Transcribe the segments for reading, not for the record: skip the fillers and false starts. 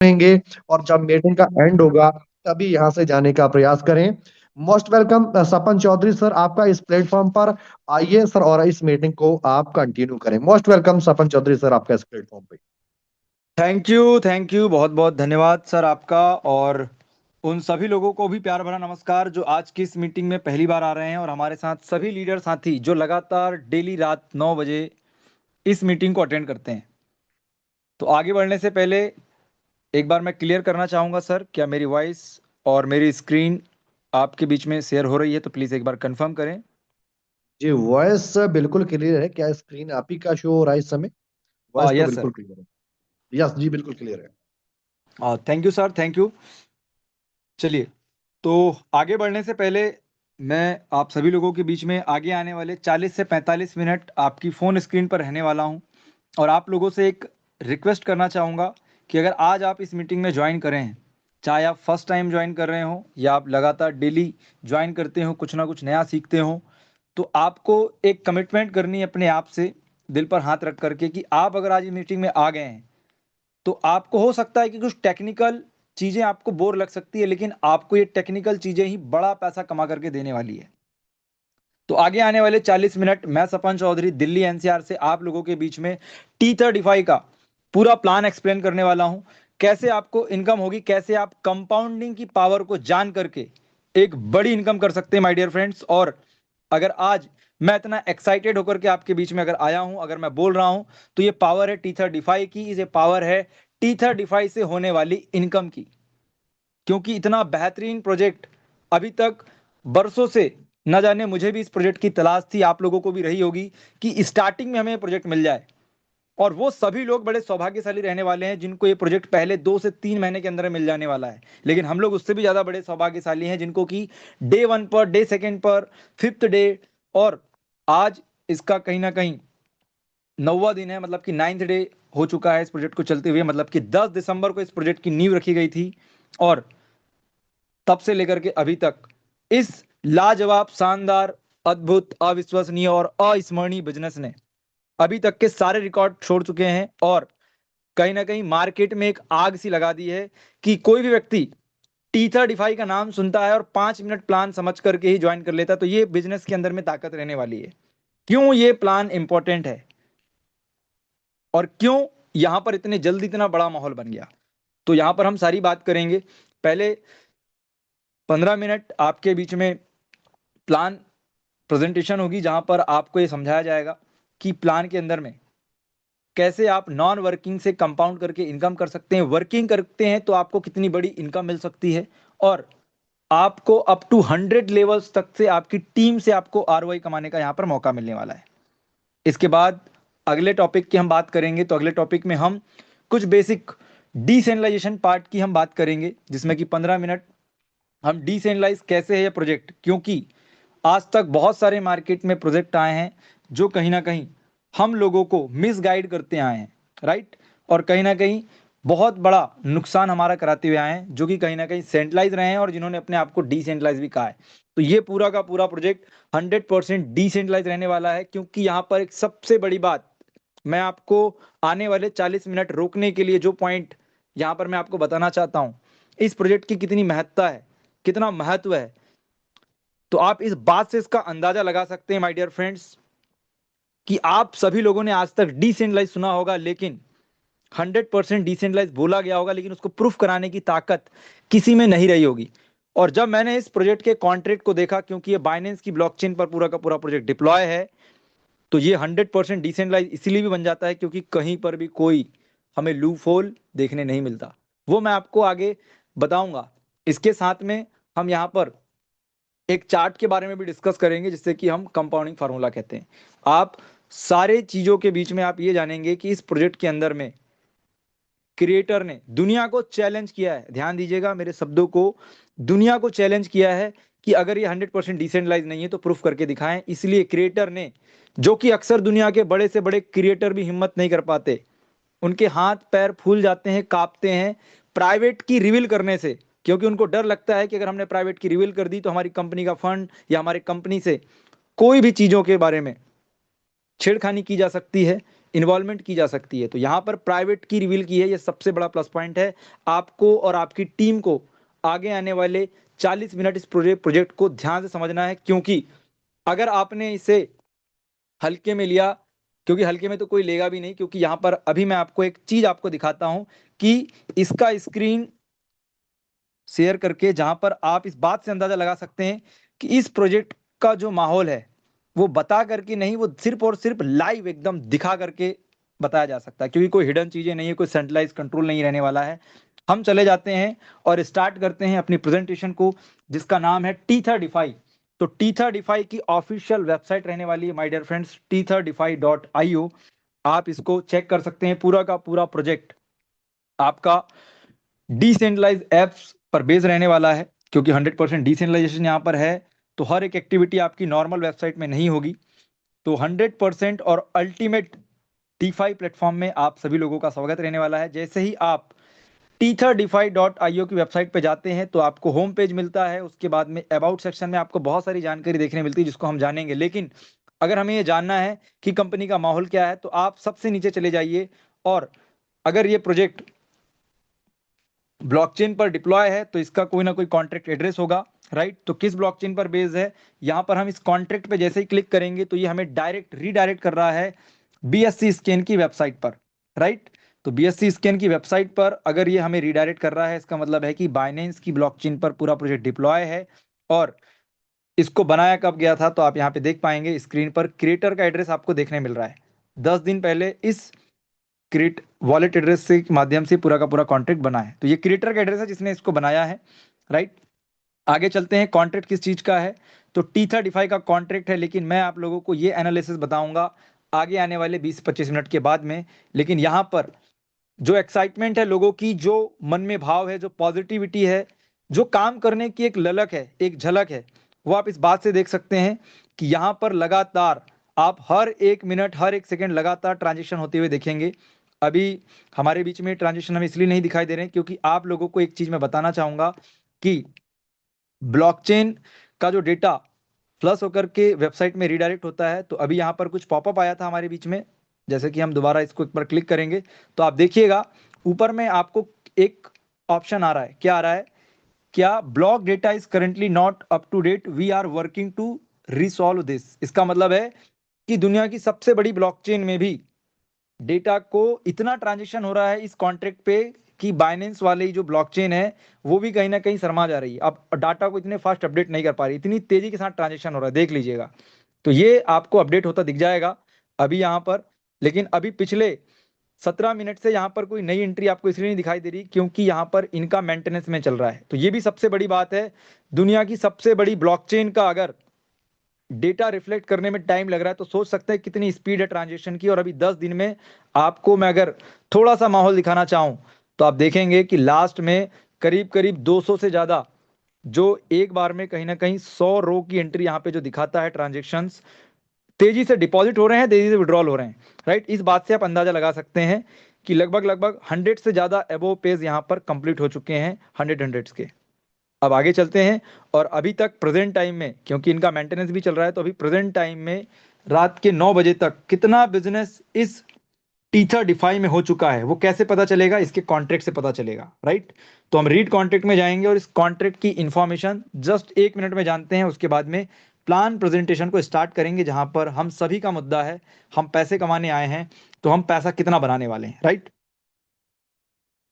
रहेंगे और जब मीटिंग का एंड होगा तभी यहाँ से जाने का प्रयास करें। Most welcome Sapan Chaudhary sir, आपका इस प्लेटफॉर्म पर। आइए सर और इस मीटिंग को आप कंटिन्यू करें। Most welcome Sapan Chaudhary sir, आपका इस प्लेटफॉर्म पे। थैंक यू बहुत बहुत धन्यवाद सर आपका। और उन सभी लोगों को भी प्यार भरा नमस्कार जो आज की इस मीटिंग में पहली बार आ रहे हैं, और हमारे साथ सभी लीडर साथी जो लगातार डेली रात 9 बजे इस मीटिंग को अटेंड करते हैं। तो आगे बढ़ने से पहले एक बार मैं क्लियर करना चाहूँगा सर, क्या मेरी वॉइस और मेरी स्क्रीन आपके बीच में शेयर हो रही है? तो प्लीज़ एक बार कंफर्म करें। जी, वॉइस बिल्कुल क्लियर है। क्या स्क्रीन आप ही का शो हो रहा है इस समय? वॉइस तो यस सर। बिल्कुल क्लियर है। यस जी, बिल्कुल क्लियर है। Thank you sir, thank you. चलिए, तो आगे बढ़ने से पहले मैं आप सभी लोगों के बीच में आगे आने वाले 40 से 45 मिनट आपकी फ़ोन स्क्रीन पर रहने वाला हूं, और आप लोगों से एक रिक्वेस्ट करना चाहूँगा कि अगर आज आप इस मीटिंग में ज्वाइन करें हैं, चाहे आप फर्स्ट टाइम ज्वाइन कर रहे हो या आप लगातार डेली ज्वाइन करते हो, कुछ ना कुछ नया सीखते हो, तो आपको एक कमिटमेंट करनी है अपने आप से, दिल पर हाथ रख करके, कि आप अगर आज इस मीटिंग में आ गए हैं तो आपको हो सकता है कि कुछ टेक्निकल चीज़ें आपको बोर लग सकती है, लेकिन आपको ये टेक्निकल चीज़ें ही बड़ा पैसा कमा करके देने वाली है। तो आगे आने वाले 40 मिनट मैं सपन चौधरी दिल्ली एनसीआर से आप लोगों के बीच में T35 का पूरा प्लान एक्सप्लेन करने वाला हूं। कैसे आपको इनकम होगी, कैसे आप कंपाउंडिंग की पावर को जान करके एक बड़ी इनकम कर सकते हैं माय डियर फ्रेंड्स। और अगर आज मैं इतना एक्साइटेड होकर के आपके बीच में अगर आया हूं, अगर मैं बोल रहा हूं, तो ये पावर है T35 की, ये पावर है T35 से होने वाली इनकम की। क्योंकि इतना बेहतरीन प्रोजेक्ट अभी तक बरसों से, न जाने मुझे भी इस प्रोजेक्ट की तलाश थी, आप लोगों को भी रही होगी, कि स्टार्टिंग में हमें प्रोजेक्ट मिल जाए। और वो सभी लोग बड़े सौभाग्यशाली रहने वाले हैं जिनको ये प्रोजेक्ट पहले 2 से 3 महीने के अंदर मिल जाने वाला है। लेकिन हम लोग उससे भी ज़्यादा बड़े सौभाग्यशाली हैं जिनको कि डे 1 पर, डे 2 पर, 5th डे, और आज इसका कहीं ना कहीं 9वां दिन है, मतलब कि 9th डे हो चुका है इस प्रोजेक्ट को चलते हुए। मतलब कि 10 दिसंबर को इस प्रोजेक्ट की नींव रखी गई थी, और तब से लेकर के अभी तक इस लाजवाब, शानदार, अद्भुत, अविश्वसनीय और अस्मरणीय बिजनेस ने अभी तक के सारे रिकॉर्ड छोड़ चुके हैं, और कहीं ना कहीं मार्केट में एक आग सी लगा दी है कि कोई भी व्यक्ति T35 का नाम सुनता है और 5 मिनट प्लान समझ करके ही ज्वाइन कर लेता है। तो ये बिजनेस के अंदर में ताकत रहने वाली है। क्यों ये प्लान इंपॉर्टेंट है और क्यों यहां पर इतने जल्दी इतना बड़ा माहौल बन गया, तो यहां पर हम सारी बात करेंगे। पहले 15 मिनट आपके बीच में प्लान प्रेजेंटेशन होगी, जहां पर आपको ये समझाया जाएगा कि प्लान के अंदर में कैसे आप नॉन वर्किंग से कंपाउंड करके इनकम कर सकते हैं, वर्किंग करते हैं तो आपको कितनी बड़ी इनकम मिल सकती है, और आपको अप टू 100 लेवल्स तक से आपकी टीम से आपको आरओआई कमाने का यहां पर मौका मिलने वाला है। इसके बाद अगले टॉपिक की हम बात करेंगे, तो अगले टॉपिक में हम कुछ बेसिक डिसेंट्रलाइजेशन पार्ट की हम बात करेंगे, जिसमें कि 15 मिनट हम डिसेंट्रलाइज कैसे है ये प्रोजेक्ट। क्योंकि आज तक बहुत सारे मार्केट में प्रोजेक्ट आए हैं जो कहीं ना कहीं हम लोगों को मिसगाइड करते आए हैं, राइट, और कहीं ना कहीं बहुत बड़ा नुकसान हमारा कराते हुए आए हैं, जो कि कहीं ना कहीं सेंट्रलाइज रहे हैं और जिन्होंने अपने आप को डिसेंट्रलाइज भी कहा है। तो ये पूरा का पूरा प्रोजेक्ट 100% डिसेंट्रलाइज रहने वाला है। क्योंकि यहाँ पर एक सबसे बड़ी बात मैं आपको आने वाले 40 मिनट रोकने के लिए जो पॉइंट यहाँ पर मैं आपको बताना चाहता हूँ, इस प्रोजेक्ट की कितनी महत्ता है, कितना महत्व है, तो आप इस बात से इसका अंदाजा लगा सकते हैं माय डियर फ्रेंड्स, कि आप सभी लोगों ने आज तक डिसेंट्रलाइज सुना होगा, लेकिन 100% डिसेंट्रलाइज बोला गया होगा, लेकिन उसको प्रूफ कराने की ताकत किसी में नहीं रही होगी। और जब मैंने इस प्रोजेक्ट के कॉन्ट्रैक्ट को देखा, क्योंकि ये बाइनेंस की ब्लॉकचेन पर पूरा का पूरा प्रोजेक्ट डिप्लॉय है, तो ये 100% डिसेंट्रलाइज इसीलिए भी बन जाता है क्योंकि कहीं पर भी कोई हमें लूप होल देखने नहीं मिलता। वो मैं आपको आगे बताऊंगा। इसके साथ में हम यहाँ पर एक चार्ट के बारे में भी डिस्कस करेंगे, जिससे कि हम कंपाउंडिंग फार्मूला कहते हैं। आप सारे चीजों के बीच में आप ये जानेंगे कि इस प्रोजेक्ट के अंदर में क्रिएटर ने दुनिया को चैलेंज किया है, ध्यान दीजिएगा मेरे शब्दों को, दुनिया को चैलेंज किया है कि अगर ये 100% डिसेंट्रलाइज नहीं है तो प्रूफ करके दिखाएं। इसलिए क्रिएटर ने, जो कि अक्सर दुनिया के बड़े से बड़े क्रिएटर भी हिम्मत नहीं कर पाते, उनके हाथ पैर फूल जाते हैं, कांपते हैं प्राइवेट की रिवील करने से, क्योंकि उनको डर लगता है कि अगर हमने प्राइवेट की रिवील कर दी तो हमारी कंपनी का फंड या हमारी कंपनी से कोई भी चीजों के बारे में छेड़खानी की जा सकती है, इन्वॉल्वमेंट की जा सकती है। तो यहाँ पर प्राइवेट की रिवील की है, ये सबसे बड़ा प्लस पॉइंट है। आपको और आपकी टीम को आगे आने वाले 40 मिनट इस प्रोजेक्ट को ध्यान से समझना है, क्योंकि अगर आपने इसे हल्के में लिया, क्योंकि हल्के में तो कोई लेगा भी नहीं, क्योंकि यहाँ पर अभी मैं आपको एक चीज आपको दिखाता हूं कि इसका स्क्रीन शेयर करके, जहां पर आप इस बात से अंदाजा लगा सकते हैं कि इस प्रोजेक्ट का जो माहौल है वो बता करके नहीं, वो सिर्फ और सिर्फ लाइव एकदम दिखा करके बताया जा सकता है, क्योंकि कोई हिडन चीजें नहीं है, कोई सेंट्रलाइज कंट्रोल नहीं रहने वाला है। हम चले जाते हैं और स्टार्ट करते हैं अपनी प्रेजेंटेशन को, जिसका नाम है T35। तो T35 की ऑफिशियल वेबसाइट रहने वाली है माय डियर फ्रेंड्स, T35.io। आप इसको चेक कर सकते हैं। पूरा का पूरा प्रोजेक्ट आपका डिसेंट्रलाइज एप्स पर बेस रहने वाला है, क्योंकि 100% डिसेंट्रलाइजेशन यहाँ पर है। तो हर एक एक्टिविटी आपकी नॉर्मल वेबसाइट में नहीं होगी। तो 100% और अल्टीमेट DeFi प्लेटफॉर्म में आप सभी लोगों का स्वागत रहने वाला है। जैसे ही आप T35.io की वेबसाइट पे जाते हैं तो आपको होम पेज मिलता है। उसके बाद में अबाउट सेक्शन में आपको बहुत सारी जानकारी देखने मिलती है, जिसको हम जानेंगे। लेकिन अगर हमें ये जानना है कि कंपनी का माहौल क्या है, तो आप सबसे नीचे चले जाइए। और अगर ये प्रोजेक्ट ब्लॉकचेन पर डिप्लॉय है तो इसका कोई ना कोई कॉन्ट्रैक्ट एड्रेस होगा, राइट। तो किस ब्लॉकचेन पर बेस्ड है, यहाँ पर हम इस कॉन्ट्रैक्ट पे जैसे ही क्लिक करेंगे तो ये हमें डायरेक्ट रीडायरेक्ट कर रहा है BSC स्कैन की वेबसाइट पर, राइट। तो BSC स्कैन की वेबसाइट पर अगर ये हमें रीडायरेक्ट कर रहा है, इसका मतलब है कि बाइनेंस की ब्लॉकचेन पर पूरा प्रोजेक्ट डिप्लॉय है। और इसको बनाया कब गया था, तो आप यहाँ पे देख पाएंगे स्क्रीन पर क्रिएटर का एड्रेस आपको देखने मिल रहा है। 10 दिन पहले इस क्रिएट वॉलेट एड्रेस से माध्यम से पूरा का पूरा कॉन्ट्रैक्ट बना है। तो ये क्रिएटर का एड्रेस है जिसने इसको बनाया है, राइट। आगे चलते हैं, कॉन्ट्रैक्ट किस चीज का है, तो T35 का कॉन्ट्रैक्ट है। लेकिन मैं आप लोगों को ये एनालिसिस बताऊंगा आगे आने वाले 20-25 मिनट के बाद में। लेकिन यहाँ पर जो एक्साइटमेंट है लोगों की, जो मन में भाव है, जो पॉजिटिविटी है, जो काम करने की एक ललक है, एक झलक है, वो आप इस बात से देख सकते हैं कि यहाँ पर लगातार आप हर एक मिनट हर एक सेकंड लगातार ट्रांजेक्शन होते हुए देखेंगे। अभी हमारे बीच में ट्रांजेक्शन हमें इसलिए नहीं दिखाई दे रहे हैं क्योंकि आप लोगों को एक चीज मैं बताना चाहूंगा कि ब्लॉकचेन का जो डेटा फ्लश होकर के वेबसाइट में रीडायरेक्ट होता है। तो अभी यहाँ पर कुछ पॉपअप आया था हमारे बीच में, जैसे कि हम दोबारा इसको एक बार क्लिक करेंगे तो आप देखिएगा ऊपर में आपको एक ऑप्शन आ रहा है। क्या आ रहा है, क्या block data is currently not up to date, we are working to resolve this. इसका मतलब है कि दुनिया की सबसे बड़ी ब्लॉकचेन में भी डेटा को इतना ट्रांजेक्शन हो रहा है इस कॉन्ट्रैक्ट पे कि बाइनेंस वाली जो ब्लॉकचेन है वो भी कहीं ना कहीं शर्मा जा रही है। अब डाटा को इतने फास्ट अपडेट नहीं कर पा रही, इतनी तेजी के साथ ट्रांजेक्शन हो रहा है, देख लीजिएगा। तो ये आपको अपडेट होता दिख जाएगा अभी यहाँ पर। लेकिन अभी पिछले 17 मिनट से यहाँ पर कोई नई एंट्री आपको इसलिए नहीं दिखाई दे रही क्योंकि यहाँ पर इनका मेंटेनेंस में चल रहा है। तो ये भी सबसे बड़ी बात है। दुनिया की सबसे बड़ी ब्लॉकचेन का अगर डेटा रिफ्लेक्ट करने में टाइम लग रहा है तो सोच सकते हैं कितनी स्पीड है ट्रांजेक्शन की। और अभी 10 दिन में आपको मैं अगर थोड़ा सा माहौल दिखाना चाहूं तो आप देखेंगे कि लास्ट में करीब करीब 200 से ज्यादा, जो एक बार में कहीं ना कहीं 100 रो की एंट्री यहाँ पे जो दिखाता है, ट्रांजेक्शन्स तेजी से डिपॉजिट हो रहे हैं, तेजी से विड्रॉल हो रहे हैं, राइट। इस बात से आप अंदाजा लगा सकते हैं कि लगभग लगभग 100 से ज्यादा एबो पेज यहाँ पर कंप्लीट हो चुके हैं, हंड्रेड्स के। अब आगे चलते हैं और अभी तक प्रेजेंट टाइम में, क्योंकि इनका मेंटेनेंस भी चल रहा है, तो अभी प्रेजेंट टाइम में रात के 9 बजे तक कितना बिजनेस इस T35 में हो चुका है वो कैसे पता चलेगा, इसके कॉन्ट्रैक्ट से पता चलेगा, राइट। तो हम रीड कॉन्ट्रैक्ट में जाएंगे और इस कॉन्ट्रैक्ट की इंफॉर्मेशन जस्ट 1 मिनट में जानते हैं। उसके बाद में प्लान प्रेजेंटेशन को स्टार्ट करेंगे, जहां पर हम सभी का मुद्दा है, हम पैसे कमाने आए हैं तो हम पैसा कितना बनाने वाले हैं, राइट।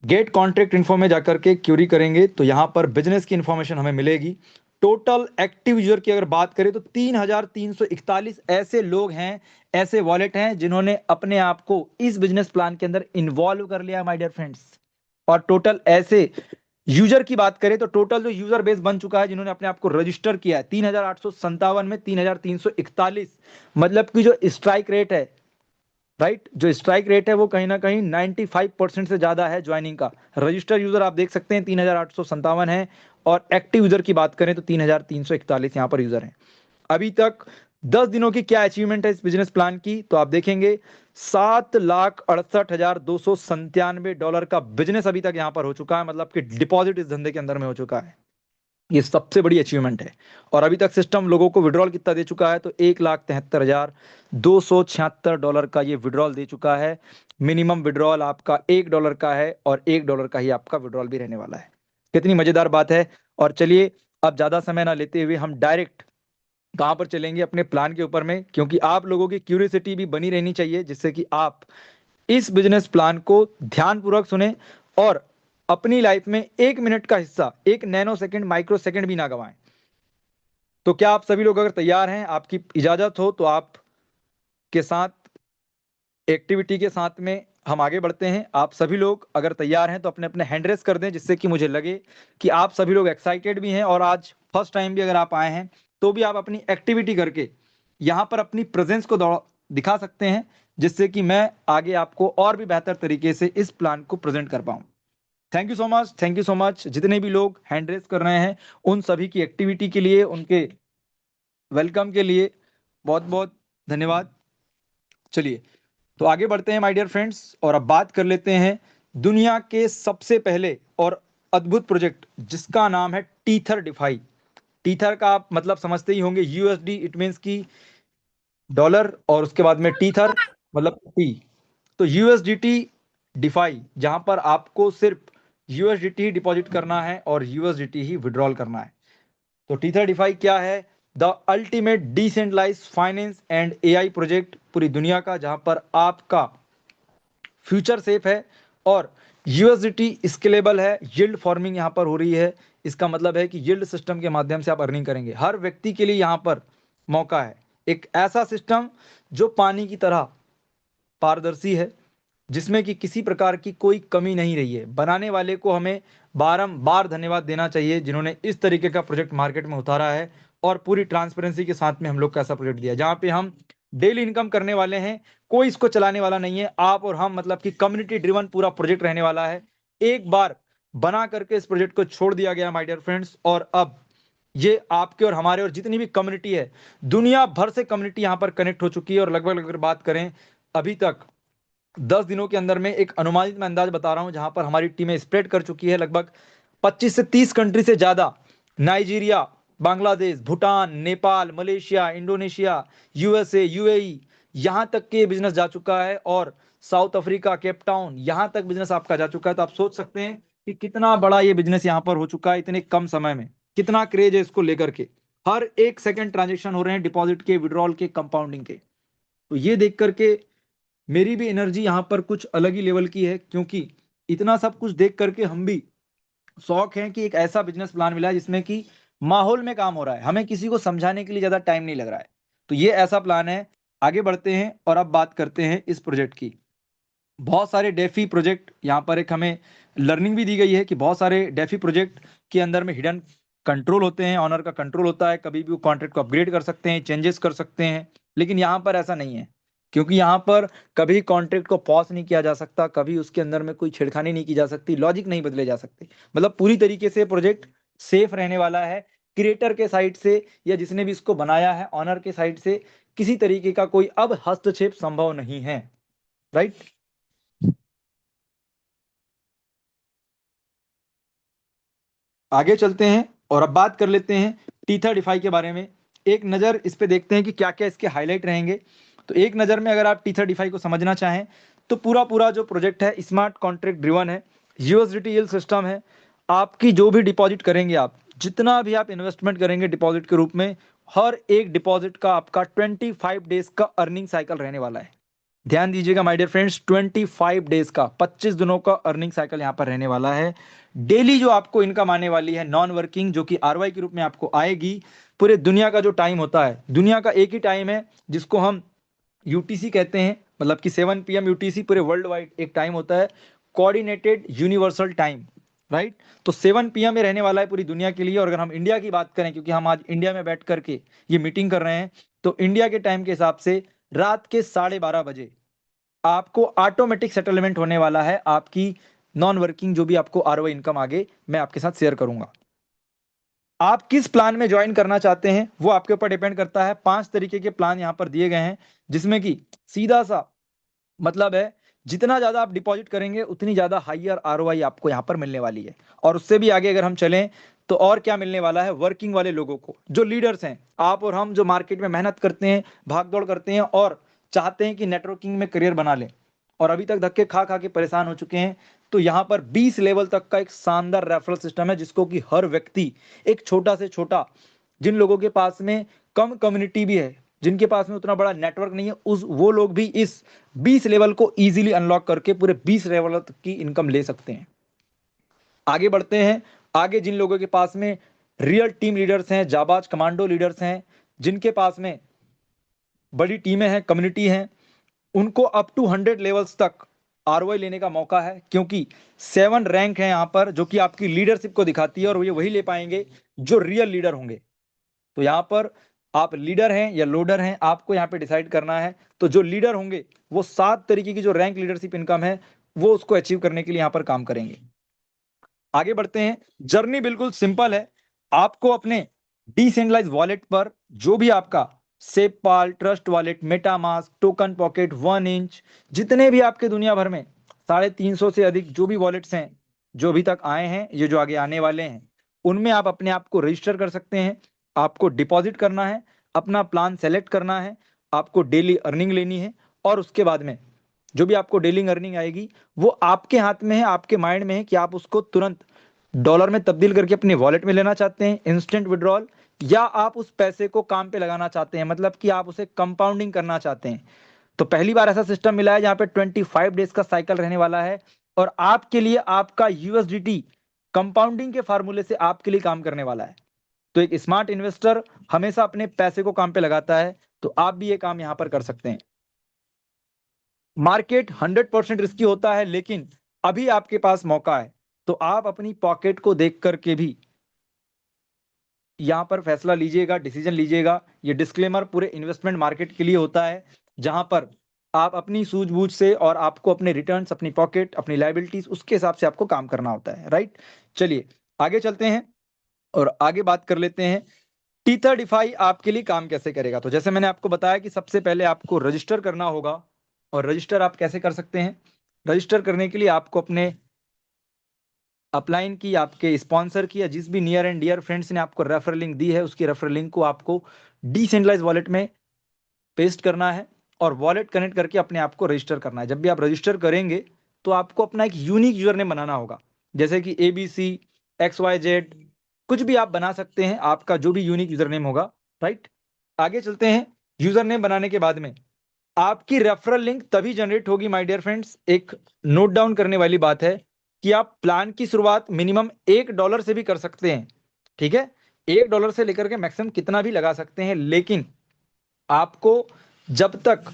गेट कॉन्ट्रैक्ट इन्फो में जाकर के क्यूरी करेंगे तो यहाँ पर बिजनेस की इंफॉर्मेशन हमें मिलेगी। टोटल एक्टिव यूजर की अगर बात करें तो 3,341 ऐसे लोग हैं, ऐसे वॉलेट हैं जिन्होंने अपने आप को इस बिजनेस प्लान के अंदर इन्वॉल्व कर लिया माय डियर फ्रेंड्स। और टोटल ऐसे यूजर की बात करें तो टोटल जो यूजर बेस बन चुका है जिन्होंने अपने आप को रजिस्टर किया है 3,857 में 3,341, मतलब कि जो स्ट्राइक रेट है, राइट, जो स्ट्राइक रेट है वो कहीं ना कहीं 95% से ज्यादा है ज्वाइनिंग का। रजिस्टर यूजर आप देख सकते हैं 3,857 है, और एक्टिव यूजर की बात करें तो 3,341 यहाँ पर यूजर हैं। अभी तक 10 दिनों की क्या अचीवमेंट है इस बिजनेस प्लान की, तो आप देखेंगे $7,68,297 का बिजनेस अभी तक यहाँ पर हो चुका है, मतलब कि डिपॉजिट इस धंधे के अंदर में हो चुका है। ये सबसे बड़ी अचीवमेंट है। और अभी तक सिस्टम लोगों को विड्रॉल कितना दे चुका है, तो $1,73,276 का ये विड्रॉल दे चुका है। मिनिमम विड्रॉल आपका $1 का है और $1 का ही आपका विड्रॉल भी रहने वाला है। कितनी मजेदार बात है। और चलिए अब ज्यादा समय ना लेते हुए हम डायरेक्ट कहाँ पर चलेंगे, अपने प्लान के ऊपर में, क्योंकि आप लोगों की क्यूरियोसिटी भी बनी रहनी चाहिए, जिससे कि आप इस बिजनेस प्लान को ध्यानपूर्वक सुने और अपनी लाइफ में 1 मिनट का हिस्सा, 1 नैनो सेकंड, माइक्रो सेकंड भी ना गवाएं। तो क्या आप सभी लोग अगर तैयार हैं, आपकी इजाजत हो तो आप के साथ एक्टिविटी के साथ में हम आगे बढ़ते हैं। आप सभी लोग अगर तैयार हैं तो अपने अपने हैंड रेस कर दें, जिससे कि मुझे लगे कि आप सभी लोग एक्साइटेड भी हैं, और आज फर्स्ट टाइम भी अगर आप आए हैं तो भी आप अपनी एक्टिविटी करके यहाँ पर अपनी प्रेजेंस को दिखा सकते हैं, जिससे कि मैं आगे आपको और भी बेहतर तरीके से इस प्लान को प्रेजेंट कर पाऊं। Thank you so much, thank you so much. जितने भी लोग हैंड रेस कर रहे हैं उन सभी की एक्टिविटी के लिए, उनके वेलकम के लिए बहुत बहुत धन्यवाद। चलिए तो आगे बढ़ते हैं माय डियर फ्रेंड्स, और अब बात कर लेते हैं दुनिया के सबसे पहले और अद्भुत प्रोजेक्ट, जिसका नाम है टीथर डिफाई। टीथर का आप मतलब समझते ही होंगे, यूएसडी, इट मीन्स की डॉलर, और उसके बाद में टीथर मतलब टी। तो यूएसडीटी डिफाई, जहां पर आपको सिर्फ यूएसडीटी ही डिपॉजिट करना है और यूएसडीटी ही विड्रॉल करना है। तो टीथर डिफाई क्या है? The ultimate decentralise finance and AI project पूरी दुनिया का, जहां पर आपका फ्यूचर सेफ है और यूएसडीटी स्केलेबल है। यील्ड फार्मिंग यहां पर हो रही है। इसका मतलब है कि यील्ड सिस्टम के माध्यम से आप अर्निंग करेंगे। हर व्यक्ति के लिए यहां पर मौका है, एक ऐसा सिस्टम जो पानी की तरह पारदर्शी है, जिसमें कि किसी प्रकार की कोई कमी नहीं रही है। बनाने वाले को हमें बारंबार धन्यवाद देना चाहिए, जिन्होंने इस तरीके का प्रोजेक्ट मार्केट में उतारा है और पूरी ट्रांसपेरेंसी के साथ में हम लोग को ऐसा प्रोजेक्ट दिया, जहां पे हम डेली इनकम करने वाले हैं। कोई इसको चलाने वाला नहीं है, आप और हम, मतलब कि कम्युनिटी ड्रिवन पूरा प्रोजेक्ट रहने वाला है। एक बार बना करके इस प्रोजेक्ट को छोड़ दिया गया माय डियर फ्रेंड्स, और अब ये आपके और हमारे और जितनी भी कम्युनिटी है, दुनिया भर से कम्युनिटी यहाँ पर कनेक्ट हो चुकी है। और लगभग अगर बात करें अभी तक 10 दिनों के अंदर में, एक अनुमानित मैं अंदाज बता रहा हूं, जहां पर हमारी टीमें स्प्रेड कर चुकी है लगभग 25 से 30 कंट्री से ज्यादा। Nigeria, Bangladesh, Bhutan, Nepal, Malaysia, Indonesia, USA, UAE, यहां तक के बिजनेस जा चुका है। और साउथ अफ्रीका, केप टाउन, यहां तक बिजनेस आपका जा चुका है। तो आप सोच सकते हैं कि कितना बड़ा ये बिजनेस यहां पर हो चुका है इतने कम समय में, कितना क्रेज है इसको लेकर के। हर एक सेकंड ट्रांजेक्शन हो रहे हैं, डिपॉजिट के, विड्रॉल के, कंपाउंडिंग के। तो ये देख करके मेरी भी एनर्जी यहाँ पर कुछ अलग ही लेवल की है, क्योंकि इतना सब कुछ देख करके हम भी शौक है कि एक ऐसा बिजनेस प्लान मिला है जिसमें कि माहौल में काम हो रहा है, हमें किसी को समझाने के लिए ज्यादा टाइम नहीं लग रहा है। तो ये ऐसा प्लान है। आगे बढ़ते हैं और अब बात करते हैं इस प्रोजेक्ट की। बहुत सारे डेफी प्रोजेक्ट यहाँ पर, एक हमें लर्निंग भी दी गई है कि बहुत सारे डेफी प्रोजेक्ट के अंदर में हिडन कंट्रोल होते हैं, ऑनर का कंट्रोल होता है, कभी भी वो कॉन्ट्रैक्ट को अपग्रेड कर सकते हैं, चेंजेस कर सकते हैं। लेकिन यहाँ पर ऐसा नहीं है, क्योंकि यहाँ पर कभी कॉन्ट्रैक्ट को पॉज नहीं किया जा सकता, कभी उसके अंदर में कोई छेड़खानी नहीं की जा सकती, लॉजिक नहीं बदले जा सकते। मतलब पूरी तरीके से प्रोजेक्ट सेफ रहने वाला है। क्रिएटर के साइड से या जिसने भी इसको बनाया है, ऑनर के साइड से किसी तरीके का कोई अब हस्तक्षेप संभव नहीं है। राइट। आगे चलते हैं और अब बात कर लेते हैं T35 के बारे में। एक नज़र इस पे देखते हैं कि क्या क्या इसके हाईलाइट रहेंगे। तो एक नज़र में अगर आप T35 को समझना चाहें, तो पूरा पूरा जो प्रोजेक्ट है स्मार्ट कॉन्ट्रैक्ट ड्रिवन है, यूएसडीटी यील्ड सिस्टम है। आपकी जो भी डिपॉजिट करेंगे, आप जितना भी आप इन्वेस्टमेंट करेंगे डिपॉजिट के रूप में, हर एक डिपॉजिट का आपका 25 डेज का अर्निंग साइकिल रहने वाला है। ध्यान दीजिएगा माय डियर फ्रेंड्स, 25 डेज का, 25 दिनों का अर्निंग साइकिल यहाँ पर रहने वाला है। डेली जो आपको इनकम आने वाली है नॉन वर्किंग, जो कि आरवाई के रूप में आपको आएगी। पूरे दुनिया का जो टाइम होता है, दुनिया का एक ही टाइम है जिसको हम यूटीसी कहते हैं, मतलब कि 7 PM यूटीसी, पूरे वर्ल्ड वाइड एक टाइम होता है, कोऑर्डिनेटेड यूनिवर्सल टाइम। राइट। तो 7 PM में रहने वाला है पूरी दुनिया के लिए। और अगर हम इंडिया की बात करें, क्योंकि हम आज इंडिया में बैठ करके ये मीटिंग कर रहे हैं, तो इंडिया के टाइम के हिसाब से रात के 12:30 बजे आपको ऑटोमेटिक सेटलमेंट होने वाला है आपकी नॉन वर्किंग जो भी आपको आरओ इनकम आगे मैं आपके साथ शेयर करूंगा। आप किस प्लान में ज्वाइन करना चाहते हैं वो आपके ऊपर डिपेंड करता है। 5 तरीके के प्लान यहां पर दिए गए हैं, जिसमें कि सीधा सा मतलब है जितना ज्यादा आप डिपॉजिट करेंगे उतनी ज्यादा हाईयर आरओआई आपको यहाँ पर मिलने वाली है। और उससे भी आगे अगर हम चलें तो और क्या मिलने वाला है, वर्किंग वाले लोगों को, जो लीडर्स हैं, आप और हम, जो मार्केट में मेहनत करते हैं, भाग दौड़ करते हैं और चाहते हैं कि नेटवर्किंग में करियर बना लें, और अभी तक धक्के खा खा के परेशान हो चुके हैं, तो यहाँ पर 20 लेवल तक का एक शानदार रेफरल सिस्टम है, जिसको कि हर व्यक्ति, एक छोटा से छोटा, जिन लोगों के पास में कम कम्युनिटी भी है, जिनके पास में उतना बड़ा नेटवर्क नहीं है, उस वो लोग भी इस 20 लेवल को इजीली अनलॉक करके पूरे 20 लेवल तक की इनकम ले सकते हैं। आगे बढ़ते हैं। आगे जिन लोगों के पास में रियल टीम लीडर्स हैं, जाबाज कमांडो लीडर्स हैं, जिनके पास में बड़ी टीमें हैं, कम्युनिटी हैं, उनको अप टू 100 लेवल्स तक आरओआई लेने का मौका है, क्योंकि 7 रैंक है यहाँ पर, जो कि आपकी लीडरशिप को दिखाती है, और ये वही ले पाएंगे जो रियल लीडर होंगे। तो यहाँ पर आप लीडर हैं या लोडर हैं, आपको यहाँ पे डिसाइड करना है। तो जो लीडर होंगे वो 7 तरीके की जो रैंक लीडरशिप इनकम है वो उसको अचीव करने के लिए यहाँ पर काम करेंगे। आगे बढ़ते हैं। जर्नी बिल्कुल सिंपल है। आपको अपने डिसेंट्रलाइज वॉलेट पर जो भी आपका SafePal, Trust Wallet, MetaMask, Token Pocket, 1 inch, जितने भी आपके दुनिया भर में 350 से अधिक जो भी वॉलेट्स हैं, जो अभी तक आए हैं, ये जो आगे आने वाले हैं, उनमें आप अपने आप को रजिस्टर कर सकते हैं। आपको डिपॉजिट करना है, अपना प्लान सेलेक्ट करना है, आपको डेली अर्निंग लेनी है, और उसके बाद में जो भी आपको डेली अर्निंग आएगी वो आपके हाथ में है, आपके माइंड में है कि आप उसको तुरंत डॉलर में तब्दील करके अपने वॉलेट में लेना चाहते हैं, इंस्टेंट विड्रॉल, या आप उस पैसे को काम पे लगाना चाहते हैं, मतलब कि आप उसे कंपाउंडिंग करना चाहते हैं। तो पहली बार ऐसा सिस्टम मिला है जहां पे 25 डेज का साइकिल रहने वाला है, और आपके लिए आपका यूएसडीटी कंपाउंडिंग के फार्मूले से आपके लिए काम करने वाला है। तो एक स्मार्ट इन्वेस्टर हमेशा अपने पैसे को काम पे लगाता है, तो आप भी ये काम यहां पर कर सकते हैं। मार्केट 100% रिस्की होता है, लेकिन अभी आपके पास मौका है, तो आप अपनी पॉकेट को देख करके भी यहां पर फैसला लीजिएगा, डिसीजन लीजिएगा। ये डिस्क्लेमर पूरे इन्वेस्टमेंट मार्केट के लिए होता है, जहां पर आप अपनी सूझबूझ से और आपको अपने रिटर्न्स, अपनी पॉकेट, अपनी लाइबिलिटीज, उसके हिसाब से आपको काम करना होता है, राइट। चलिए आगे चलते हैं और आगे बात कर लेते हैं टीथर आपके लिए काम कैसे करेगा। तो जैसे मैंने आपको बताया कि सबसे पहले आपको रजिस्टर करना होगा, और रजिस्टर आप कैसे कर सकते हैं। रजिस्टर करने के लिए आपको अपने अपलाइन की, आपके स्पॉन्सर की, या जिस भी नियर एंड डियर फ्रेंड्स ने आपको रेफर लिंक दी है, उसकी रेफर लिंक को आपको डिसेंट्रलाइज वॉलेट में पेस्ट करना है, और वॉलेट कनेक्ट करके अपने आप को रजिस्टर करना है। जब भी आप रजिस्टर करेंगे तो आपको अपना एक यूनिक यूजर नेम बनाना होगा, जैसे कि ABC XYZ, कुछ भी आप बना सकते हैं, आपका जो भी यूनिक यूजर नेम होगा, राइट। आगे चलते हैं। यूजर नेम बनाने के बाद में आपकी रेफरल लिंक तभी जनरेट होगी माय डियर फ्रेंड्स। एक नोट डाउन करने वाली बात है कि आप प्लान की शुरुआत मिनिमम $1 से भी कर सकते हैं, ठीक है। $1 से लेकर के मैक्सिमम कितना भी लगा सकते हैं, लेकिन आपको जब तक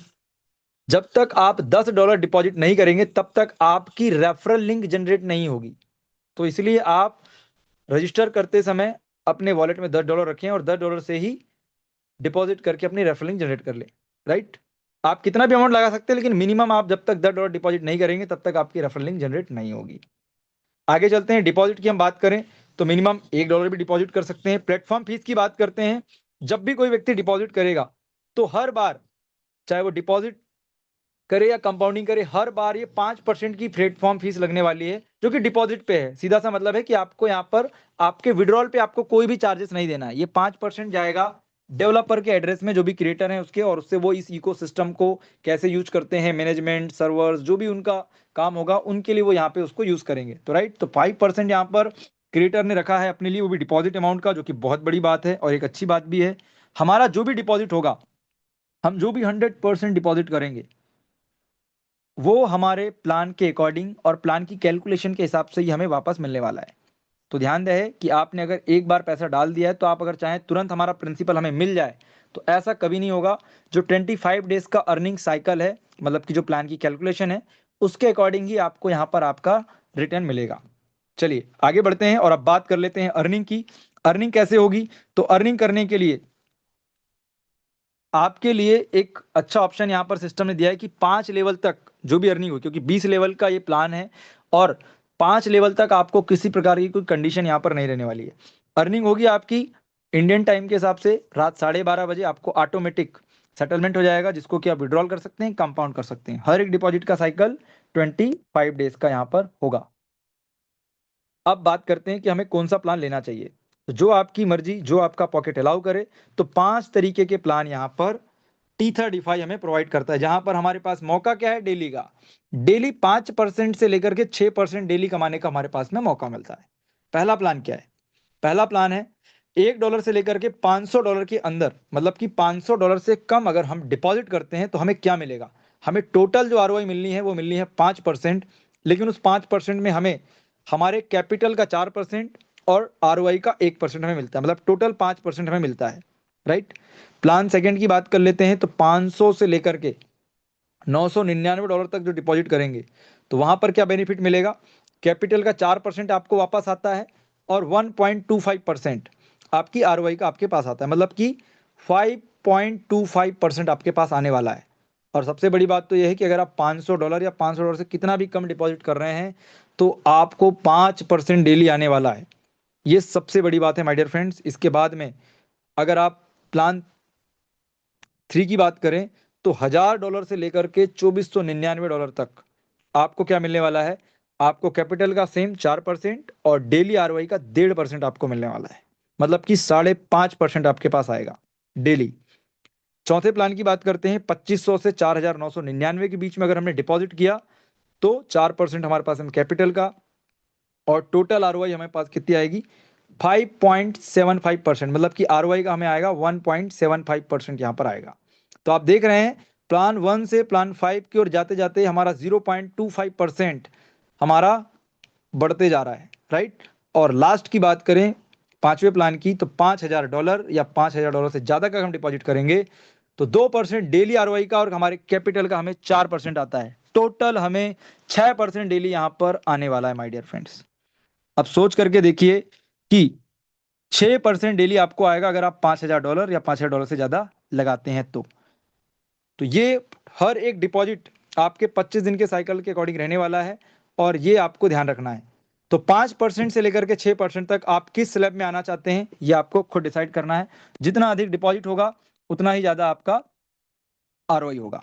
जब तक आप $10 डिपॉजिट नहीं करेंगे तब तक आपकी रेफरल लिंक जनरेट नहीं होगी। तो इसलिए आप रजिस्टर करते समय अपने वॉलेट में $10 रखें, और $10 से ही डिपॉजिट करके अपनी रेफरल लिंक जनरेट कर लें, राइट। आप कितना भी अमाउंट लगा सकते हैं, लेकिन मिनिमम आप जब तक $10 डिपॉजिट नहीं करेंगे तब तक आपकी रेफरल लिंक जनरेट नहीं होगी। आगे चलते हैं। डिपॉजिट की हम बात करें तो मिनिमम $1 भी डिपॉजिट कर सकते हैं। प्लेटफॉर्म फीस की बात करते हैं। जब भी कोई व्यक्ति डिपॉजिट करेगा तो हर बार, चाहे वो डिपॉजिट करे या कंपाउंडिंग करे, हर बार ये 5% की प्लेटफॉर्म फीस लगने वाली है, जो कि डिपॉजिट पे है। सीधा सा मतलब है कि आपको यहाँ पर आपके विड्रॉल पे आपको कोई भी चार्जेस नहीं देना है। ये 5% जाएगा डेवलपर के एड्रेस में, जो भी क्रिएटर है उसके, और उससे वो इस इकोसिस्टम को कैसे यूज करते हैं, मैनेजमेंट, सर्वर्स, जो भी उनका काम होगा उनके लिए वो यहाँ पे उसको यूज करेंगे। तो राइट, तो 5% यहाँ पर क्रिएटर ने रखा है अपने लिए, वो भी डिपॉजिट अमाउंट का, जो कि बहुत बड़ी बात है और एक अच्छी बात भी है। हमारा जो भी डिपॉजिट होगा, हम जो भी 100% डिपॉजिट करेंगे, वो हमारे प्लान के अकॉर्डिंग और प्लान की कैलकुलेशन के हिसाब से ही हमें वापस मिलने वाला है। तो ध्यान रहे कि आपने अगर एक बार पैसा डाल दिया है तो आप अगर चाहें तुरंत हमारा प्रिंसिपल हमें मिल जाए, तो ऐसा कभी नहीं होगा। जो 25 डेज का अर्निंग साइकिल है, मतलब कि जो प्लान की कैलकुलेशन है, उसके अकॉर्डिंग ही आपको यहाँ पर आपका रिटर्न मिलेगा। चलिए आगे बढ़ते हैं और अब बात कर लेते हैं अर्निंग की। अर्निंग कैसे होगी। तो अर्निंग करने के लिए आपके लिए एक अच्छा ऑप्शन यहाँ पर सिस्टम ने दिया है कि 5 लेवल तक जो भी अर्निंग हो, क्योंकि 20 लेवल का ये प्लान है, और 5 लेवल तक आपको किसी प्रकार की कोई कंडीशन यहाँ पर नहीं रहने वाली है। अर्निंग होगी आपकी इंडियन टाइम के हिसाब से रात 12:30 बजे, आपको ऑटोमेटिक सेटलमेंट हो जाएगा, जिसको कि आप विड्रॉल कर सकते हैं, कंपाउंड कर सकते हैं। हर एक डिपॉजिट का साइकिल 25 डेज का यहाँ पर होगा। अब बात करते हैं कि हमें कौन सा प्लान लेना चाहिए। तो जो आपकी मर्जी, जो आपका पॉकेट अलाउ करे। तो 5 तरीके के प्लान यहाँ पर T35 हमें प्रोवाइड करता है, जहां पर हमारे पास मौका क्या है, डेली का। डेली 5% से लेकर के 6% डेली कमाने का हमारे पास में मौका मिलता है। पहला प्लान क्या है? पहला प्लान है $1 से लेकर के $500 के अंदर, मतलब कि $500 से कम अगर हम डिपॉजिट करते हैं तो हमें क्या मिलेगा। हमें टोटल जो आरओआई मिलनी है वो मिलनी है 5%, लेकिन उस 5% में हमें हमारे कैपिटल का 4% और आरओआई का 1% हमें मिलता है, मतलब टोटल 5% हमें मिलता है, राइट। प्लान सेकंड की बात कर लेते हैं, तो 500 से लेकर के $999 तक जो डिपॉजिट करेंगे तो वहां पर क्या बेनिफिट मिलेगा। कैपिटल का 4% आपको वापस आता है और 1.25% आपकी आरओआई का आपके पास आता है, मतलब कि 5.25% आपके पास आने वाला है। और सबसे बड़ी बात तो यह है कि अगर आप $500 या $500 से कितना भी कम डिपॉजिट कर रहे हैं तो आपको 5% डेली आने वाला है। ये सबसे बड़ी बात है माय डियर फ्रेंड्स। इसके बाद में अगर आप प्लान 3 की बात करें तो $1000 से लेकर के $2499 तक आपको क्या मिलने वाला है। आपको कैपिटल का सेम 4% और डेली आरओआई का 1.5% आपको मिलने वाला है, मतलब कि 5.5% आपके पास आएगा डेली। चौथे प्लान की बात करते हैं, 2500 से 4999 के बीच में अगर हमने डिपॉजिट किया तो 4% हमारे पास हम कैपिटल का और टोटल आरओआई हमारे पास कितनी आएगी, 5.75%, मतलब कि आरओआई का हमें आएगा 1.75% यहाँ पर आएगा। तो आप देख रहे हैं प्लान 1 से प्लान 5 की ओर जाते जाते हमारा 0.25% हमारा बढ़ते जा रहा है, राइट। और लास्ट की बात करें पांचवें प्लान की, तो $5000 या $5000 से ज्यादा का हम डिपॉजिट करेंगे तो 2% डेली आरओआई का और हमारे कैपिटल का हमें 4% आता है। टोटल हमें 6% डेली यहाँ पर आने वाला है माय डियर फ्रेंड्स। अब सोच करके देखिए कि 6% डेली आपको आएगा अगर आप $5000 या $5000 से ज्यादा लगाते हैं तो ये हर एक डिपॉजिट आपके 25 दिन के साइकिल के अकॉर्डिंग रहने वाला है और ये आपको ध्यान रखना है। तो 5% से लेकर के 6% तक आप किस स्लैब में आना चाहते हैं ये आपको खुद डिसाइड करना है। जितना अधिक डिपॉजिट होगा उतना ही ज्यादा आपका आरओआई होगा।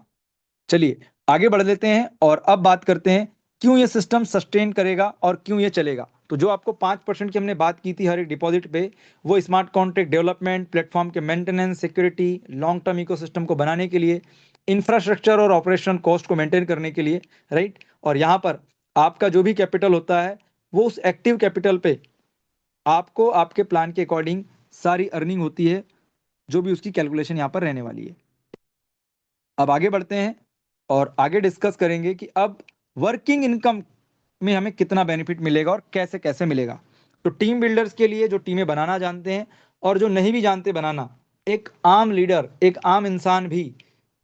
चलिए आगे बढ़ लेते हैं और अब बात करते हैं क्यों ये सिस्टम सस्टेन करेगा और क्यों ये चलेगा। तो जो आपको 5% की हमने बात की थी हर एक डिपॉजिट पे, वो स्मार्ट कॉन्ट्रैक्ट डेवलपमेंट, प्लेटफॉर्म के maintenance, security, long term ecosystem को बनाने के लिए, इंफ्रास्ट्रक्चर और ऑपरेशन कॉस्ट को मेंटेन करने के लिए, राइट। और यहाँ पर आपका जो भी कैपिटल होता है वो उस एक्टिव कैपिटल पे आपको आपके प्लान के अकॉर्डिंग सारी अर्निंग होती है, जो भी उसकी कैलकुलेशन यहाँ पर रहने वाली है। अब आगे बढ़ते हैं और आगे डिस्कस करेंगे कि अब वर्किंग इनकम में हमें कितना बेनिफिट मिलेगा और कैसे कैसे मिलेगा। तो टीम बिल्डर्स के लिए जो टीमें बनाना जानते हैं और जो नहीं भी जानते बनाना, एक आम लीडर, एक आम इंसान भी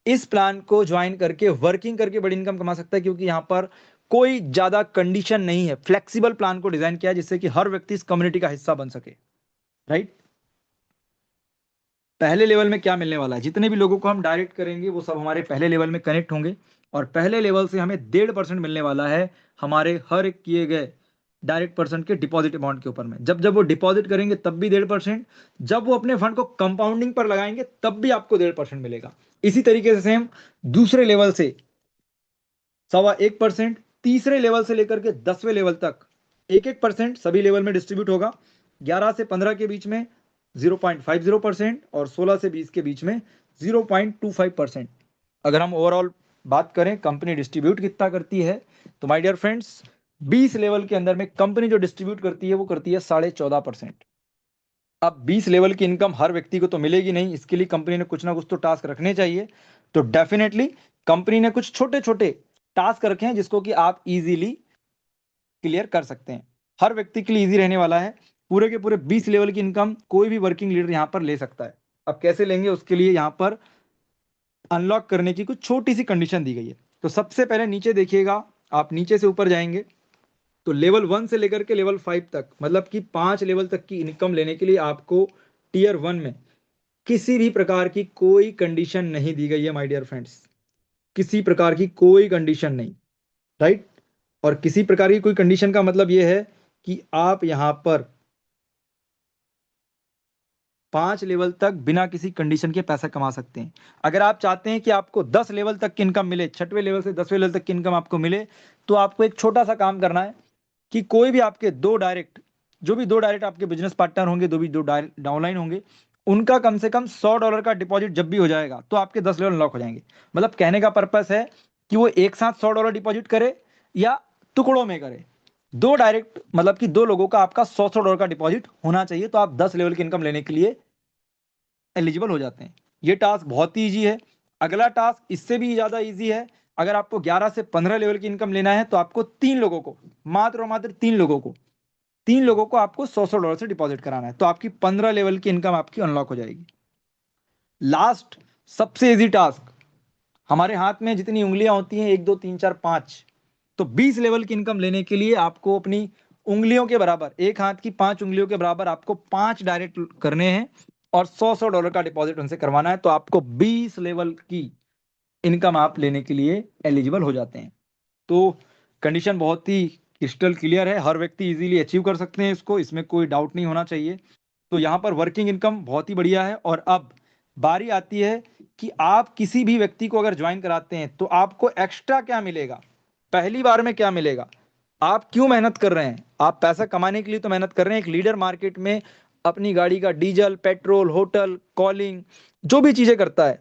इस प्लान को ज्वाइन करके वर्किंग करके बड़ी इनकम कमा सकता है, क्योंकि यहाँ पर कोई ज्यादा कंडीशन नहीं है। फ्लेक्सिबल प्लान को डिजाइन किया है जिससे कि हर व्यक्ति इस कम्युनिटी का हिस्सा बन सके, राइट। पहले लेवल में क्या मिलने वाला है, जितने भी लोगों को हम डायरेक्ट करेंगे वो सब हमारे पहले लेवल में कनेक्ट होंगे और पहले लेवल से हमें 1.5% मिलने वाला है हमारे हर एक किए गए डायरेक्ट पर्सन के डिपॉजिट अमाउंट के ऊपर में। जब जब वो डिपॉजिट करेंगे तब भी 1.5%, जब वो अपने फंड को कंपाउंडिंग पर लगाएंगे तब भी आपको 1.5% मिलेगा। इसी तरीके से सेम दूसरे लेवल से 1.25%, तीसरे लेवल से लेकर के 10वें लेवल तक 1-1% सभी लेवल में डिस्ट्रीब्यूट होगा। 11 से 15 के बीच में 0.50% और 16 से 20 के बीच में 0.25%। अगर हम ओवरऑल बात करें कंपनी डिस्ट्रीब्यूट कितना करती है, तो माय डियर फ्रेंड्स 20 लेवल के अंदर में कंपनी जो डिस्ट्रीब्यूट करती है वो करती है 14.5%। अब 20 लेवल की इनकम हर व्यक्ति को तो मिलेगी नहीं, इसके लिए कंपनी ने कुछ ना कुछ तो टास्क रखने चाहिए। तो डेफिनेटली कंपनी ने कुछ छोटे छोटे टास्क रखे हैं जिसको कि आप इजीली क्लियर कर सकते हैं। हर व्यक्ति के लिए इजी रहने वाला है। पूरे के पूरे 20 लेवल की इनकम कोई भी वर्किंग लीडर यहाँ पर ले सकता है। अब कैसे लेंगे उसके लिए यहाँ पर अनलॉक करने की कुछ छोटी सी कंडीशन दी गई है। तो सबसे पहले नीचे देखिएगा, आप नीचे से ऊपर जाएंगे तो लेवल 1 से लेकर के लेवल 5 तक, मतलब कि 5 लेवल तक की इनकम लेने के लिए आपको टीयर 1 में किसी भी प्रकार की कोई कंडीशन नहीं दी गई है माय डियर फ्रेंड्स। किसी प्रकार की कोई कंडीशन नहीं, राइट। और किसी प्रकार की कोई कंडीशन का मतलब यह है कि आप यहां पर 5 लेवल तक बिना किसी कंडीशन के पैसा कमा सकते हैं। अगर आप चाहते हैं कि आपको 10 लेवल तक की इनकम मिले, 6वें लेवल से 10वें लेवल तक की इनकम आपको मिले, तो आपको एक छोटा सा काम करना है कि कोई भी आपके जो भी दो डायरेक्ट आपके बिजनेस पार्टनर होंगे, दो डाउनलाइन होंगे, उनका कम से कम $100 का डिपॉजिट जब भी हो जाएगा तो आपके 10 लेवल अनलॉक हो जाएंगे। मतलब कहने का पर्पस है कि वो एक साथ $100 डिपॉजिट करे या टुकड़ों में करे, दो डायरेक्ट मतलब कि दो लोगों का आपका $100 का डिपॉजिट होना चाहिए, तो आप 10 लेवल की इनकम लेने के लिए एलिजिबल हो जाते हैं। ये टास्क बहुत ही ईजी है। अगला टास्क इससे भी ज़्यादा ईजी है। अगर आपको 11 से 15 लेवल की इनकम लेना है तो आपको तीन लोगों को, मात्र और मात्र तीन लोगों को आपको $100 से डिपॉजिट कराना है, तो आपकी 15 लेवल की इनकम आपकी अनलॉक हो जाएगी। लास्ट सबसे इजी टास्क, हमारे हाथ में जितनी उंगलियां होती हैं, 1 2 3 4 5, तो 20 लेवल की इनकम लेने के लिए आपको अपनी उंगलियों के बराबर, एक हाथ की 5 उंगलियों के बराबर आपको 5 डायरेक्ट करने हैं और $100 का डिपॉजिट उनसे करवाना है, तो आपको 20 लेवल की इनकम आप लेने के लिए एलिजिबल हो जाते हैं। तो कंडीशन बहुत ही क्रिस्टल क्लियर है, हर व्यक्ति इजीली अचीव कर सकते हैं इसको, इसमें कोई डाउट नहीं होना चाहिए। तो यहाँ पर वर्किंग इनकम बहुत ही बढ़िया है। और अब बारी आती है कि आप किसी भी व्यक्ति को अगर ज्वाइन कराते हैं तो आपको एक्स्ट्रा क्या मिलेगा, पहली बार में क्या मिलेगा, आप क्यों मेहनत कर रहे हैं। आप पैसा कमाने के लिए तो मेहनत कर रहे हैं। एक लीडर मार्केट में अपनी गाड़ी का डीजल, पेट्रोल, होटल, कॉलिंग, जो भी चीजें करता है,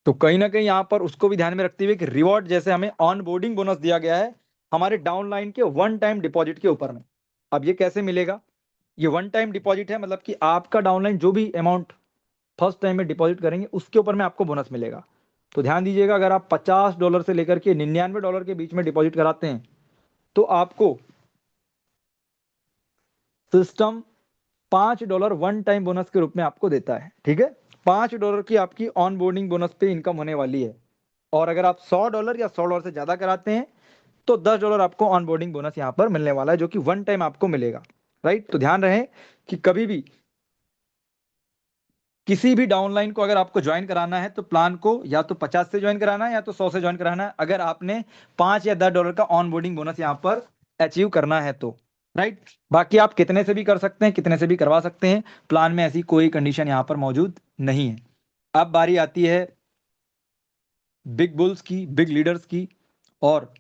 तो कहीं ना कहीं यहाँ पर उसको भी ध्यान में रखते हुए कि रिवॉर्ड जैसे हमें ऑन बोर्डिंग बोनस दिया गया है हमारे डाउनलाइन के वन टाइम डिपॉजिट के ऊपर में। अब ये कैसे मिलेगा, ये वन टाइम डिपॉजिट है, मतलब कि आपका डाउनलाइन जो भी अमाउंट फर्स्ट टाइम में डिपॉजिट करेंगे उसके ऊपर में आपको बोनस मिलेगा। तो ध्यान दीजिएगा, अगर आप $50 से लेकर के $99 के बीच में डिपॉजिट कराते हैं तो आपको सिस्टम $5 वन टाइम बोनस के रूप में आपको देता है। ठीक है, $5 की आपकी ऑन बोर्डिंग बोनस पे इनकम होने वाली है। और अगर आप $100 या $100 से ज्यादा कराते हैं तो $10 आपको ऑन बोर्डिंग बोनस यहाँ पर मिलने वाला है, जो कि वन टाइम आपको मिलेगा। राइट, तो ध्यान रहे कि कभी भी किसी भी डाउनलाइन को अगर आपको ज्वाइन कराना है तो प्लान को या तो 50 से ज्वाइन कराना है या तो 100 से ज्वाइन कराना है, अगर आपने $5 या $10 का ऑन बोर्डिंग बोनस यहाँ पर अचीव करना है तो। राइट, बाकी आप कितने से भी कर सकते हैं, कितने से भी करवा सकते हैं, प्लान में ऐसी कोई कंडीशन यहाँ पर मौजूद नहीं है। अब बारी आती है बिग बुल्स की, बिग लीडर्स की, और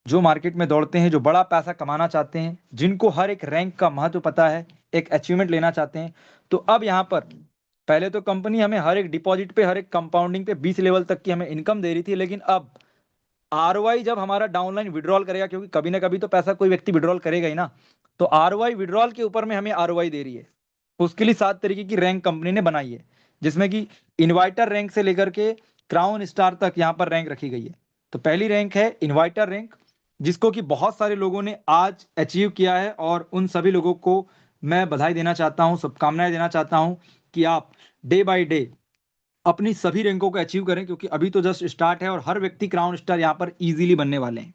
जो मार्केट में दौड़ते हैं, जो बड़ा पैसा कमाना चाहते हैं, जिनको हर एक रैंक का महत्व पता है, एक अचीवमेंट लेना चाहते हैं। तो अब यहाँ पर पहले तो कंपनी हमें हर एक डिपॉजिट पे, हर एक कंपाउंडिंग पे 20 लेवल तक की हमें इनकम दे रही थी, लेकिन अब आरओआई जब हमारा डाउनलाइन विड्रॉल करेगा, क्योंकि कभी ना कभी तो पैसा कोई व्यक्ति विड्रॉल करेगा ही ना, तो आरओआई विड्रॉल के ऊपर में हमें आरओआई दे रही है। उसके लिए 7 तरीके की रैंक कंपनी ने बनाई है, जिसमें कि इन्वाइटर रैंक से लेकर के क्राउन स्टार तक यहाँ पर रैंक रखी गई है। तो पहली रैंक है इन्वाइटर रैंक, जिसको कि बहुत सारे लोगों ने आज अचीव किया है, और उन सभी लोगों को मैं बधाई देना चाहता हूँ, शुभकामनाएं देना चाहता हूँ कि आप डे बाय डे अपनी सभी रैंकों को अचीव करें, क्योंकि अभी तो जस्ट स्टार्ट है और हर व्यक्ति क्राउन स्टार यहाँ पर इजीली बनने वाले हैं।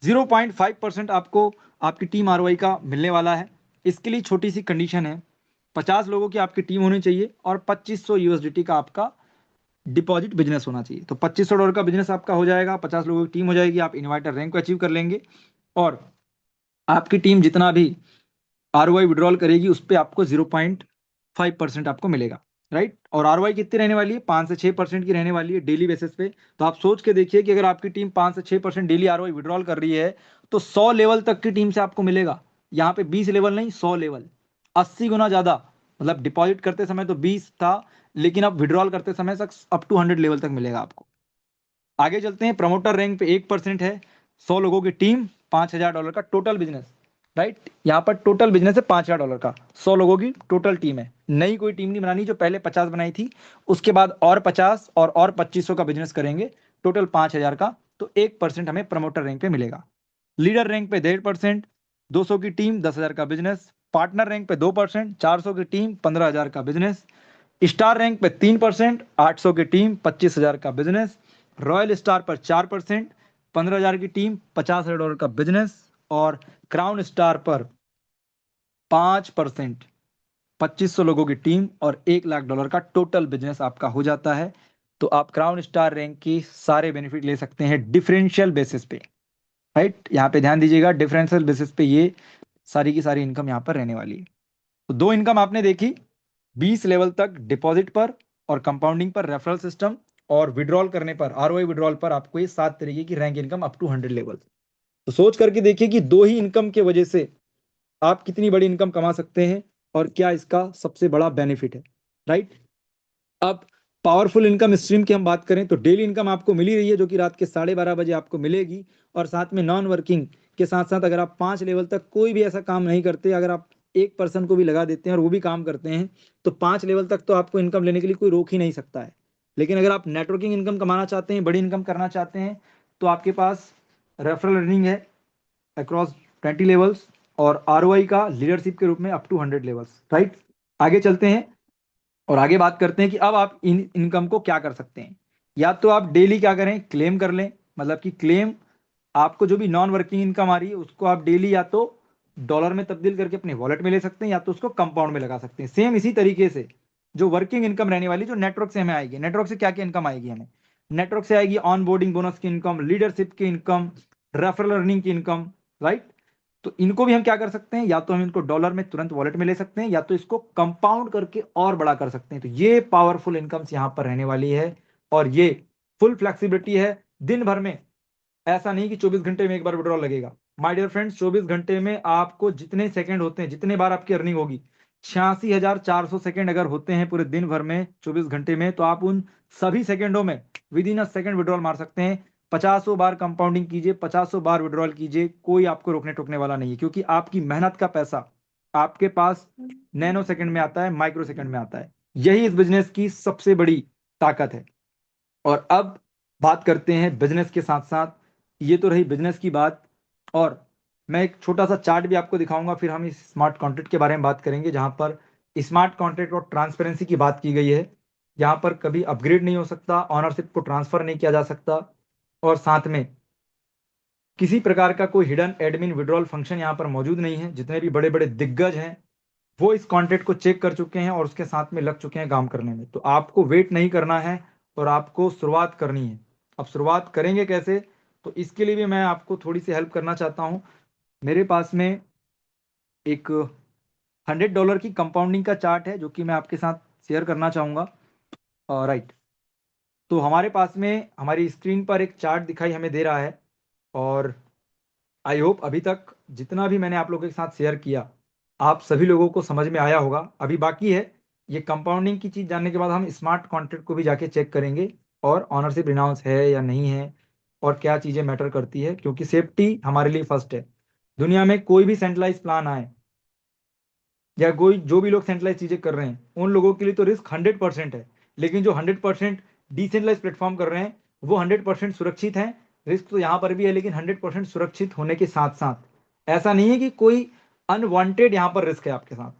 0.5% आपको आपकी टीम आरओआई का मिलने वाला है। इसके लिए छोटी सी कंडीशन है, 50 लोगों की आपकी टीम होनी चाहिए और 2500 यूएसडीटी का आपका डिपॉजिट बिजनेस होना चाहिए। तो $2500 का बिजनेस आपका हो जाएगा, 50 लोगों की टीम हो जाएगी, आप इन्वाइटर रैंक को अचीव कर लेंगे, और आपकी टीम जितना भी आरओआई विड्रॉल करेगी उस पर आपको 0.5% आपको मिलेगा। राइट, और आरओआई कितनी रहने वाली है, 5 से 6% की रहने वाली है डेली बेसिस पे। तो आप सोच के देखिए कि अगर आपकी टीम 5 से 6% डेली आरओआई विड्रॉल कर रही है तो 100 लेवल तक की टीम से आपको मिलेगा। यहाँ पे 20 लेवल नहीं, 100 लेवल, 80 गुना ज्यादा। मतलब डिपॉजिट करते समय तो 20 था, लेकिन अब विड्रॉल करते समय तक अप टू 100 लेवल तक मिलेगा आपको। आगे चलते हैं, प्रमोटर रैंक पे 1% है, 100 लोगों की टीम, $5000 का टोटल बिजनेस। राइट, यहाँ पर टोटल बिजनेस है $5000 का, 100 लोगों की टोटल टीम है, नई कोई टीम नहीं बनानी, जो पहले 50 बनाई थी उसके बाद और 50 और 2500 का बिजनेस करेंगे, टोटल 5000 का, तो 1% हमें प्रमोटर रैंक पे मिलेगा। लीडर रैंक पे 1.5%, 200 की टीम, 10,000 का बिजनेस। पार्टनर रैंक पे 2%, 400 की टीम, 15,000 का बिजनेस। स्टार रैंक पे 3%, 800 की टीम, 25,000 का बिजनेस। रॉयल स्टार पर 4%, 15,000 की टीम, $50,000 का बिजनेस। और क्राउन स्टार पर 5%, 2500 लोगों की टीम और $1,00,000 का टोटल बिजनेस आपका हो जाता है। तो आप क्राउन स्टार रैंक की सारे बेनिफिट ले सकते हैं डिफरेंशियल बेसिस पे। राइट, यहाँ पे ध्यान दीजिएगा, डिफरेंशियल बेसिस पे ये सारी की सारी इनकम यहाँ पर रहने वाली है। तो दो इनकम आपने देखी, 20 लेवल तक डिपॉजिट पर और कंपाउंडिंग पर रेफरल सिस्टम और विड्रॉल करने पर आरओआई विड्रॉल पर आपको ये 7 तरीके की rank income up to 100 level. तो सोच करके देखिए कि 2 ही इनकम के वजह से आप कितनी बड़ी इनकम कमा सकते हैं और क्या इसका सबसे बड़ा बेनिफिट है, राइट। अब पावरफुल इनकम स्ट्रीम की हम बात करें तो डेली इनकम आपको मिली रही है जो कि रात के 12:30 बजे आपको मिलेगी, और साथ में नॉन वर्किंग के साथ साथ अगर आप 5 लेवल तक कोई भी ऐसा काम नहीं करते, अगर आप एक पर्सन को भी लगा देते हैं और वो भी काम करते हैं, तो 5 लेवल तक तो आपको इनकम लेने के लिए कोई रोक ही नहीं सकता है। लेकिन अगर आप नेटवर्किंग इनकम कमाना चाहते हैं, बड़ी इनकम करना चाहते हैं, तो आपके पास रेफरल अर्निंग है अक्रॉस 20 लेवल्स और आरओआई का लीडरशिप के रूप में अप टू 100 लेवल्स, राइट। आगे चलते हैं और आगे बात करते हैं कि अब आप इन इनकम को क्या कर सकते हैं। या तो आप डेली क्या करें, क्लेम कर लें, मतलब कि क्लेम आपको जो भी नॉन वर्किंग इनकम आ रही है उसको आप डेली या तो डॉलर में तब्दील करके अपने वॉलेट में ले सकते हैं या तो उसको कंपाउंड में लगा सकते हैं। सेम इसी तरीके से जो वर्किंग इनकम रहने वाली जो नेटवर्क से हमें आएगी, नेटवर्क से क्या क्या इनकम आएगी हमें, नेटवर्क से आएगी ऑन बोर्डिंग बोनस की इनकम, लीडरशिप की इनकम, रेफरल अर्निंग की इनकम, राइट। तो इनको भी हम क्या कर सकते हैं, या तो हम इनको डॉलर में तुरंत वॉलेट में ले सकते हैं या तो इसको कंपाउंड करके और बड़ा कर सकते हैं। तो ये पावरफुल इनकम्स यहां पर रहने वाली है और ये फुल फ्लेक्सिबिलिटी है दिन भर में। ऐसा नहीं कि 24 घंटे में एक बार विड्रॉल लगेगा। माय डियर फ्रेंड्स, 24 घंटे में आपको जितने सेकंड होते हैं, जितने बार आपकी अर्निंग होगी, 86,400 सेकंड अगर होते हैं पूरे दिन भर में 24 घंटे में, तो आप उन सभी सेकंडों में with in a second withdrawal मार सकते हैं। 50 बार कंपाउंडिंग कीजिए, 50 बार विड्रॉल कीजिए, कोई आपको रोकने टोकने वाला नहीं है, क्योंकि आपकी मेहनत का पैसा आपके पास नैनो सेकंड में आता है, माइक्रो सेकंड में आता है। यही इस बिजनेस की सबसे बड़ी ताकत है। और अब बात करते हैं बिजनेस के साथ साथ, ये तो रही बिजनेस की बात, और मैं एक छोटा सा चार्ट भी आपको दिखाऊंगा, फिर हम इस स्मार्ट कॉन्ट्रैक्ट के बारे में बात करेंगे, जहां पर स्मार्ट कॉन्ट्रैक्ट और ट्रांसपेरेंसी की बात की गई है। यहाँ पर कभी अपग्रेड नहीं हो सकता, ऑनरशिप को ट्रांसफर नहीं किया जा सकता, और साथ में किसी प्रकार का कोई हिडन एडमिन विड्रॉल फंक्शन यहाँ पर मौजूद नहीं है। जितने भी बड़े बड़े दिग्गज हैं वो इस कॉन्ट्रैक्ट को चेक कर चुके हैं और उसके साथ में लग चुके हैं काम करने में। तो आपको वेट नहीं करना है और आपको शुरुआत करनी है। अब शुरुआत करेंगे कैसे, तो इसके लिए भी मैं आपको थोड़ी सी हेल्प करना चाहता हूँ। मेरे पास में एक $100 की कंपाउंडिंग का चार्ट है जो कि मैं आपके साथ शेयर करना चाहूँगा। राइट, तो हमारे पास में हमारी स्क्रीन पर एक चार्ट दिखाई हमें दे रहा है, और आई होप अभी तक जितना भी मैंने आप लोगों के साथ शेयर किया आप सभी लोगों को समझ में आया होगा। अभी बाकी है ये कंपाउंडिंग की चीज जानने के बाद हम स्मार्ट कॉन्ट्रैक्ट को भी जाके चेक करेंगे और ऑनरशिप रिनाउंस है या नहीं है और क्या चीजें मैटर करती है, क्योंकि सेफ्टी हमारे लिए फर्स्ट है। दुनिया में कोई भी सेंट्रलाइज प्लान आए या कोई जो भी लोग सेंट्रलाइज चीजें कर रहे हैं उन लोगों के लिए तो रिस्क 100% है, लेकिन जो 100% डिसेंट्रलाइज प्लेटफॉर्म कर रहे हैं वो 100% सुरक्षित हैं। रिस्क तो यहाँ पर भी है, लेकिन 100% सुरक्षित होने के साथ साथ ऐसा नहीं है कि कोई अनवांटेड यहाँ पर रिस्क है आपके साथ।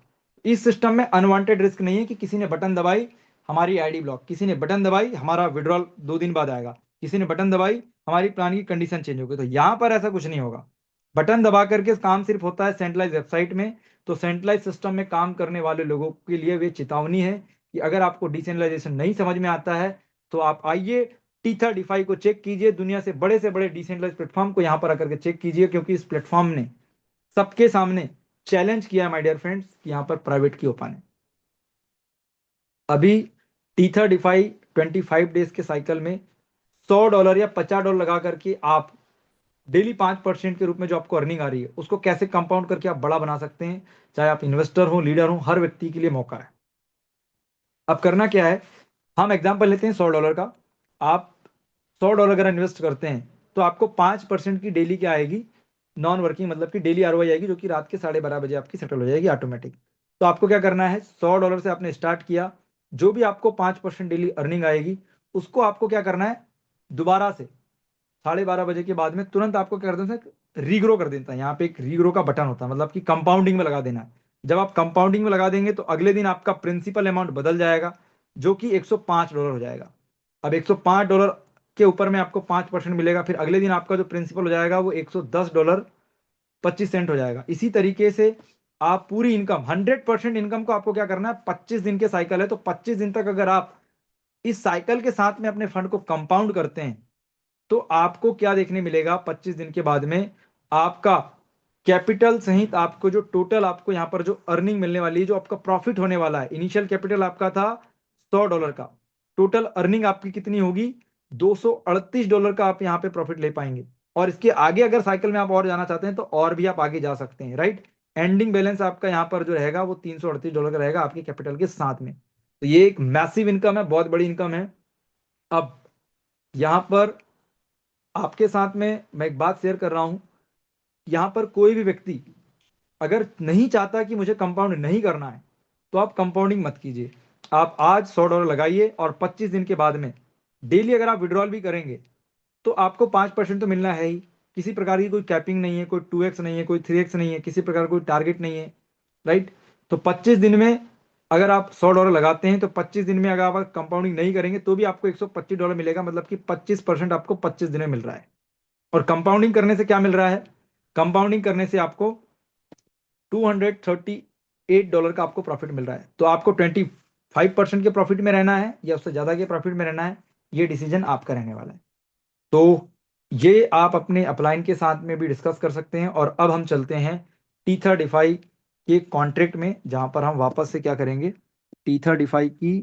इस सिस्टम में अनवांटेड रिस्क नहीं है कि किसी ने बटन दबाई हमारी आईडी ब्लॉक, किसी ने बटन दबाई हमारा विड्रॉल 2 दिन बाद आएगा, किसी ने बटन दबाई हमारी प्लान की कंडीशन चेंज हो गई। तो यहाँ पर ऐसा कुछ नहीं होगा। बटन दबा करके काम सिर्फ होता है सेंट्रलाइज वेबसाइट में। तो सेंट्रलाइज सिस्टम में काम करने वाले लोगों के लिए वे चेतावनी है कि अगर आपको डिसेंट्रलाइजेशन नहीं समझ में आता है तो आप आइए T35 को चेक कीजिए, दुनिया से बड़े डिसेंट्रलाइज प्लेटफॉर्म को यहाँ पर आकर के चेक कीजिए, क्योंकि इस प्लेटफॉर्म ने सबके सामने चैलेंज किया है माय डियर फ्रेंड्स कि यहाँ पर प्राइवेट की ओपन है। अभी T35 25 डेज के साइकिल में $100 या $50 लगा करके आप डेली 5% के रूप में जो आपको अर्निंग आ रही है उसको कैसे कंपाउंड करके आप बड़ा बना सकते हैं। चाहे आप इन्वेस्टर हो, लीडर हो, हर व्यक्ति के लिए मौका है। अब करना क्या है, हम एग्जांपल लेते हैं $100 का। आप $100 अगर इन्वेस्ट करते हैं तो आपको 5% की डेली क्या आएगी, नॉन वर्किंग मतलब कि डेली आरओआई आएगी, जो कि रात के 12:30 बजे आपकी सेटल हो जाएगी ऑटोमेटिक। तो आपको क्या करना है, $100 से आपने स्टार्ट किया, जो भी आपको 5% डेली अर्निंग आएगी उसको आपको क्या करना है, दोबारा से 12:30 बजे के बाद में तुरंत आपको क्या कर देना है, रीग्रो कर देता है। यहाँ पे एक रीग्रो का बटन होता है, मतलब कि कंपाउंडिंग में लगा देना है। जब आप कंपाउंडिंग में लगा देंगे तो अगले दिन आपका प्रिंसिपल अमाउंट बदल जाएगा, जो कि $105 हो जाएगा। अब $105 के ऊपर में आपको 5% मिलेगा, फिर अगले दिन आपका जो प्रिंसिपल हो जाएगा वो $110.25 हो जाएगा। इसी तरीके से आप पूरी इनकम 100% इनकम को आपको क्या करना है, 25 दिन के साइकिल है तो 25 दिन तक अगर आप इस साइकिल के साथ में अपने फंड को कंपाउंड करते हैं तो आपको क्या देखने मिलेगा, 25 दिन के बाद में आपका कैपिटल सहित आपको जो टोटल आपको यहाँ पर जो अर्निंग मिलने वाली है, जो आपका प्रॉफिट होने वाला है, इनिशियल कैपिटल आपका था $100 का, टोटल अर्निंग आपकी कितनी होगी? $238 का आप यहाँ पे प्रॉफिट ले पाएंगे। और इसके आगे अगर साइकिल में आप और जाना चाहते हैं तो और भी आप आगे जा सकते हैं, राइट। एंडिंग बैलेंस आपका यहाँ पर जो रहेगा वो $338 का रहेगा आपके कैपिटल के साथ में। तो ये एक मैसिव इनकम है, बहुत बड़ी इनकम है। अब यहाँ पर आपके साथ में मैं एक बात शेयर कर रहा हूं, यहाँ पर कोई भी व्यक्ति अगर नहीं चाहता कि मुझे कंपाउंड नहीं करना है तो आप कंपाउंडिंग मत कीजिए। आप आज $100 लगाइए और 25 दिन के बाद में डेली अगर आप विड्रॉल भी करेंगे तो आपको 5% तो मिलना है ही। किसी प्रकार की कोई कैपिंग नहीं है, कोई 2x नहीं है, कोई 3x नहीं है, किसी प्रकार कोई टारगेट नहीं है, राइट। तो 25 दिन में अगर आप $100 लगाते हैं तो 25 दिन में अगर आप कंपाउंडिंग नहीं करेंगे तो भी आपको $125 मिलेगा, मतलब कि 25% आपको 25 दिन में मिल रहा है। और कंपाउंडिंग करने से क्या मिल रहा है? कंपाउंडिंग करने से आपको $238 का आपको प्रॉफिट मिल रहा है। तो आपको 25% के प्रॉफिट में रहना है या उससे ज्यादा के प्रॉफिट में रहना है, ये डिसीजन आपका रहने वाला है। तो ये आप अपने अपलाइन के साथ में भी डिस्कस कर सकते हैं। और अब हम चलते हैं T35 के कॉन्ट्रैक्ट में, जहां पर हम वापस से क्या करेंगे, T35 की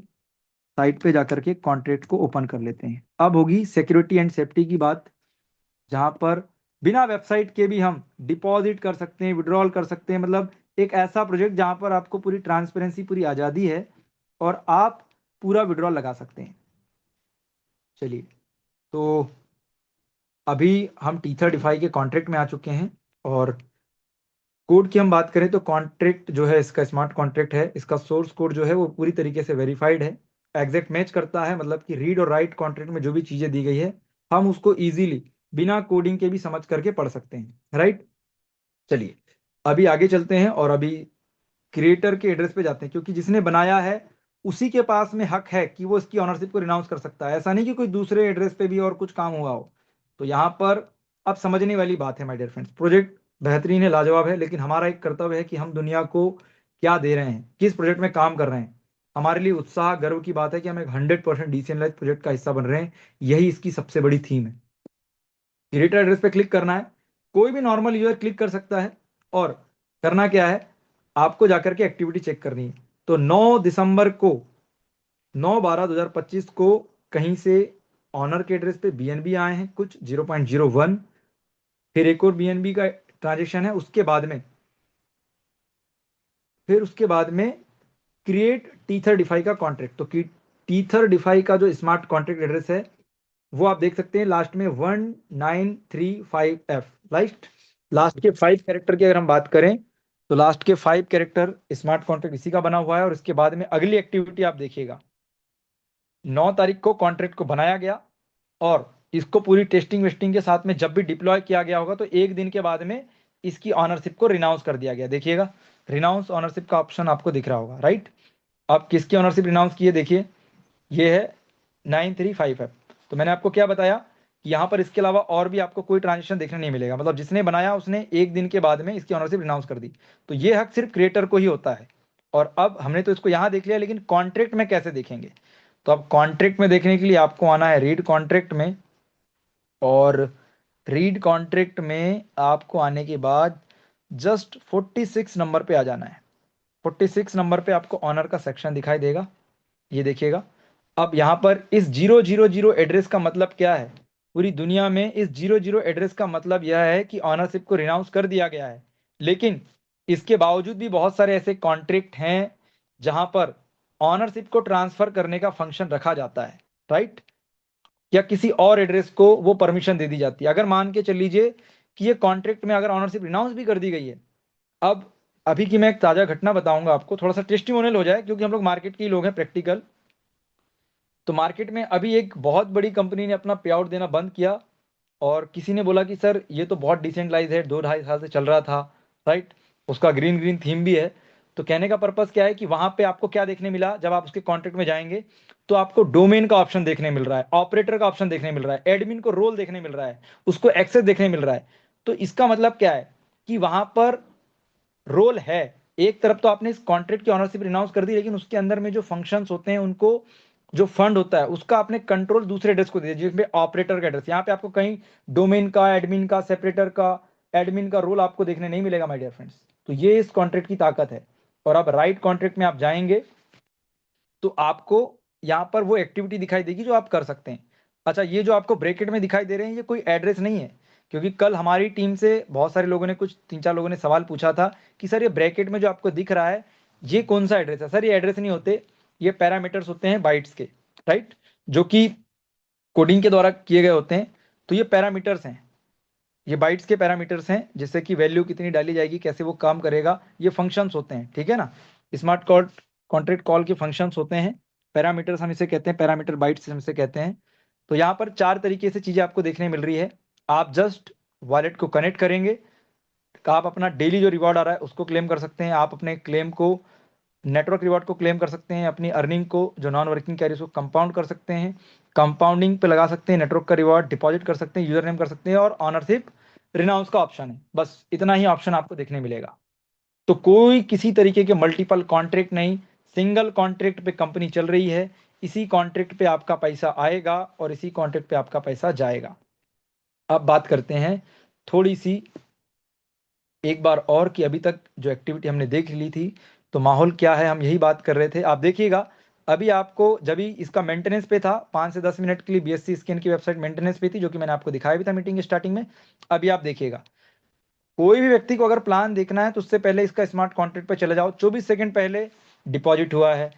साइट पे जाकर के कॉन्ट्रैक्ट को ओपन कर लेते हैं। अब होगी सिक्योरिटी एंड सेफ्टी की बात, जहां पर बिना वेबसाइट के भी हम डिपॉजिट कर सकते हैं, विड्रॉल कर सकते हैं। मतलब एक ऐसा प्रोजेक्ट जहां पर आपको पूरी ट्रांसपेरेंसी, पूरी आज़ादी है और आप पूरा विड्रॉल लगा सकते हैं। चलिए, तो अभी हम T35 के कॉन्ट्रैक्ट में आ चुके हैं। और कोड की हम बात करें तो कॉन्ट्रैक्ट जो है इसका स्मार्ट कॉन्ट्रैक्ट है, इसका सोर्स कोड जो है वो पूरी तरीके से वेरीफाइड है, एग्जैक्ट मैच करता है। मतलब कि रीड और राइट कॉन्ट्रैक्ट में जो भी चीजें दी गई है हम उसको इजीली बिना कोडिंग के भी समझ करके पढ़ सकते हैं, राइट। चलिए, अभी आगे चलते हैं और अभी क्रिएटर के एड्रेस पे जाते हैं, क्योंकि जिसने बनाया है उसी के पास में हक है कि वो इसकी ऑनरशिप को रिनाउंस कर सकता है। ऐसा नहीं कि कोई दूसरे एड्रेस पे भी और कुछ काम हुआ हो। तो यहाँ पर अब समझने वाली बात है माय डियर फ्रेंड्स, प्रोजेक्ट बेहतरीन है, लाजवाब है, लेकिन हमारा एक कर्तव्य है कि हम दुनिया को क्या दे रहे हैं, किस प्रोजेक्ट में काम कर रहे हैं। हमारे लिए उत्साह, गर्व की बात है कि हम एक 100% डिसेंट्रलाइज प्रोजेक्ट का हिस्सा बन रहे हैं। यही इसकी सबसे बड़ी थीम है। क्रिएटर एड्रेस पे क्लिक करना है, कोई भी नॉर्मल यूजर क्लिक कर सकता है। और करना क्या है, आपको जाकर के एक्टिविटी चेक करनी है। तो 9 दिसंबर को, 9/12/2025 को कहीं से ऑनर के एड्रेस पे बीएनबी आए हैं कुछ 0.01, फिर एक और बीएनबी का ट्रांजेक्शन है। उसके बाद में क्रिएट T35 का कॉन्ट्रैक्ट। तो T35 का जो स्मार्ट कॉन्ट्रैक्ट एड्रेस है वो आप देख सकते हैं, लास्ट में 1935F, राइट। लास्ट के 5 कैरेक्टर की अगर हम बात करें तो लास्ट के 5 कैरेक्टर स्मार्ट कॉन्ट्रैक्ट इसी का बना हुआ है। और इसके बाद में अगली एक्टिविटी आप देखिएगा, 9 तारीख को कॉन्ट्रैक्ट को बनाया गया और इसको पूरी टेस्टिंग वेस्टिंग के साथ में जब भी डिप्लॉय किया गया होगा तो एक दिन के बाद में इसकी ऑनरशिप को रिनाउंस कर दिया गया। देखिएगा, रिनाउंस ऑनरशिप का ऑप्शन आपको दिख रहा होगा, राइट। अब किसकी ऑनरशिप रिनाउंस की है, देखिए ये है 935F। तो मैंने आपको क्या बताया कि यहाँ पर इसके अलावा और भी आपको कोई ट्रांजेक्शन देखने नहीं मिलेगा। मतलब जिसने बनाया उसने एक दिन के बाद में इसकी ऑनरशिप रिनाउंस कर दी। तो ये हक सिर्फ क्रिएटर को ही होता है। और अब हमने तो इसको यहाँ देख लिया, लेकिन कॉन्ट्रैक्ट में कैसे देखेंगे? तो अब कॉन्ट्रैक्ट में देखने के लिए आपको आना है रीड कॉन्ट्रैक्ट में। और रीड कॉन्ट्रैक्ट में आपको आने के बाद जस्ट 46 नंबर पे आ जाना है। 46 नंबर पे आपको ऑनर का सेक्शन दिखाई देगा, ये देखिएगा। अब यहाँ पर इस 000 एड्रेस का मतलब क्या है? पूरी दुनिया में इस 000 एड्रेस का मतलब यह है कि ऑनरशिप को रिनाउंस कर दिया गया है। लेकिन इसके बावजूद भी बहुत सारे ऐसे कॉन्ट्रैक्ट हैं जहां पर ऑनरशिप को ट्रांसफर करने का फंक्शन रखा जाता है, राइट। या किसी और एड्रेस को वो परमिशन दे दी जाती है। अगर मान के चल लीजिए कि ये कॉन्ट्रैक्ट में अगर ऑनरशिप रिनाउंस भी कर दी गई है। अब अभी की मैं एक ताजा घटना बताऊंगा आपको, थोड़ा सा टेस्टिमोनियल हो जाए, क्योंकि हम लोग मार्केट के ही लोग हैं, प्रैक्टिकल। तो मार्केट में अभी एक बहुत बड़ी कंपनी ने अपना पे आउट देना बंद किया और किसी ने बोला कि सर ये तो बहुत डिसेंट्रलाइज है, 2-2.5 साल से चल रहा था, राइट। उसका ग्रीन ग्रीन थीम भी है। तो कहने का पर्पस क्या है कि वहां पे आपको क्या देखने मिला, जब आप उसके कॉन्ट्रैक्ट में जाएंगे तो आपको डोमेन का ऑप्शन देखने मिल रहा है, ऑपरेटर का ऑप्शन देखने मिल रहा है, एडमिन को रोल देखने मिल रहा है, उसको एक्सेस देखने मिल रहा है। तो इसका मतलब क्या है कि वहां पर रोल है। एक तरफ तो आपने इस कॉन्ट्रैक्ट की ऑनरशिप रिनाउंस कर दी, लेकिन उसके अंदर में जो फंक्शंस होते हैं उनको, जो फंड होता है उसका आपने कंट्रोल दूसरे एड्रेस को दे दिया, जिसमें ऑपरेटर का एड्रेस। यहाँ पे आपको कहीं डोमेन का, एडमिन का, सेपरेटर का, एडमिन का रोल आपको देखने नहीं मिलेगा माय डियर फ्रेंड्स। तो ये इस कॉन्ट्रैक्ट की ताकत है। और अब राइट कॉन्ट्रैक्ट में आप जाएंगे तो आपको यहाँ पर वो एक्टिविटी दिखाई देगी जो आप कर सकते हैं। अच्छा, ये जो आपको ब्रैकेट में दिखाई दे रहे हैं ये कोई एड्रेस नहीं है, क्योंकि कल हमारी टीम से बहुत सारे लोगों ने, कुछ 3-4 लोगों ने सवाल पूछा था कि सर ये ब्रैकेट में जो आपको दिख रहा है ये कौन सा एड्रेस है। सर ये एड्रेस नहीं होते, ये पैरामीटर्स होते हैं बाइट्स के, राइट, जो कि कोडिंग के द्वारा किए गए होते हैं। तो ये पैरामीटर्स हैं, ये बाइट्स के पैरामीटर्स हैं, जिससे कि वैल्यू कितनी डाली जाएगी, कैसे वो काम करेगा, ये फंक्शंस होते हैं, ठीक है ना। स्मार्ट कॉन्ट्रैक्ट कॉल के फंक्शंस होते हैं, पैरामीटर्स हम इसे कहते हैं, पैरामीटर बाइट्स हम इसे कहते हैं। तो यहाँ पर 4 तरीके से चीजें आपको देखने मिल रही है। आप जस्ट वॉलेट को कनेक्ट करेंगे, आप अपना डेली जो रिवॉर्ड आ रहा है उसको क्लेम कर सकते हैं, आप अपने क्लेम को, नेटवर्क रिवॉर्ड को क्लेम कर सकते हैं, अपनी अर्निंग को जो नॉन वर्किंग कैरी उसको कंपाउंड कर सकते हैं, कंपाउंडिंग पे लगा सकते हैं, नेटवर्क का रिवॉर्ड डिपॉजिट कर सकते हैं, यूजर नेम कर सकते हैं, और ऑनरशिप रिनाउंस का ऑप्शन है। बस इतना ही ऑप्शन आपको देखने मिलेगा। तो कोई किसी तरीके के मल्टीपल कॉन्ट्रैक्ट नहीं, सिंगल कॉन्ट्रैक्ट पे कंपनी चल रही है, इसी कॉन्ट्रैक्ट पे आपका पैसा आएगा और इसी कॉन्ट्रैक्ट पे आपका पैसा जाएगा। अब बात करते हैं थोड़ी सी एक बार और कि अभी तक जो एक्टिविटी हमने देख ली थी तो माहौल क्या है, हम यही बात कर रहे थे। आप देखिएगा अभी आपको, जब भी इसका मेंटेनेंस पे था 5 से 10 मिनट के लिए बीएससी स्कैन की वेबसाइट मेंटेनेंस पे थी, जो कि मैंने आपको दिखाया भी था मीटिंग स्टार्टिंग में। अभी आप देखिएगा, कोई भी व्यक्ति को अगर प्लान देखना है तो उससे पहले इसका स्मार्ट कॉन्ट्रैक्ट पे चले जाओ, 24 सेकंड पहले डिपॉजिट हुआ है,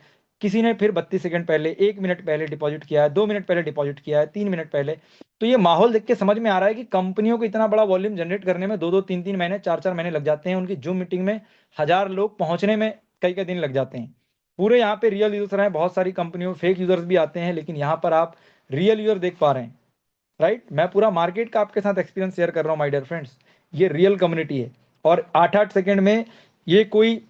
किसी ने फिर 32 सेकंड पहले, 1 मिनट पहले डिपॉजिट किया है, 2 मिनट पहले डिपॉजिट किया है, 3 मिनट पहले। तो ये माहौल देख के समझ में आ रहा है कि कंपनियों को इतना बड़ा वॉल्यूम जनरेट करने में 2-2, 3-3 महीने, 4-4 महीने लग जाते हैं। उनकी जूम मीटिंग में 1000 लोग पहुंचने में कई कई दिन लग जाते हैं। पूरे यहाँ पे रियल यूजर हैं, बहुत सारी कंपनियों में फेक यूजर्स भी आते हैं, लेकिन यहाँ पर आप रियल यूजर देख पा रहे हैं, राइट। मैं पूरा मार्केट का आपके साथ एक्सपीरियंस शेयर कर रहा हूँ माय डियर फ्रेंड्स। ये रियल कम्युनिटी है और 8-8 सेकंड में ये कोई,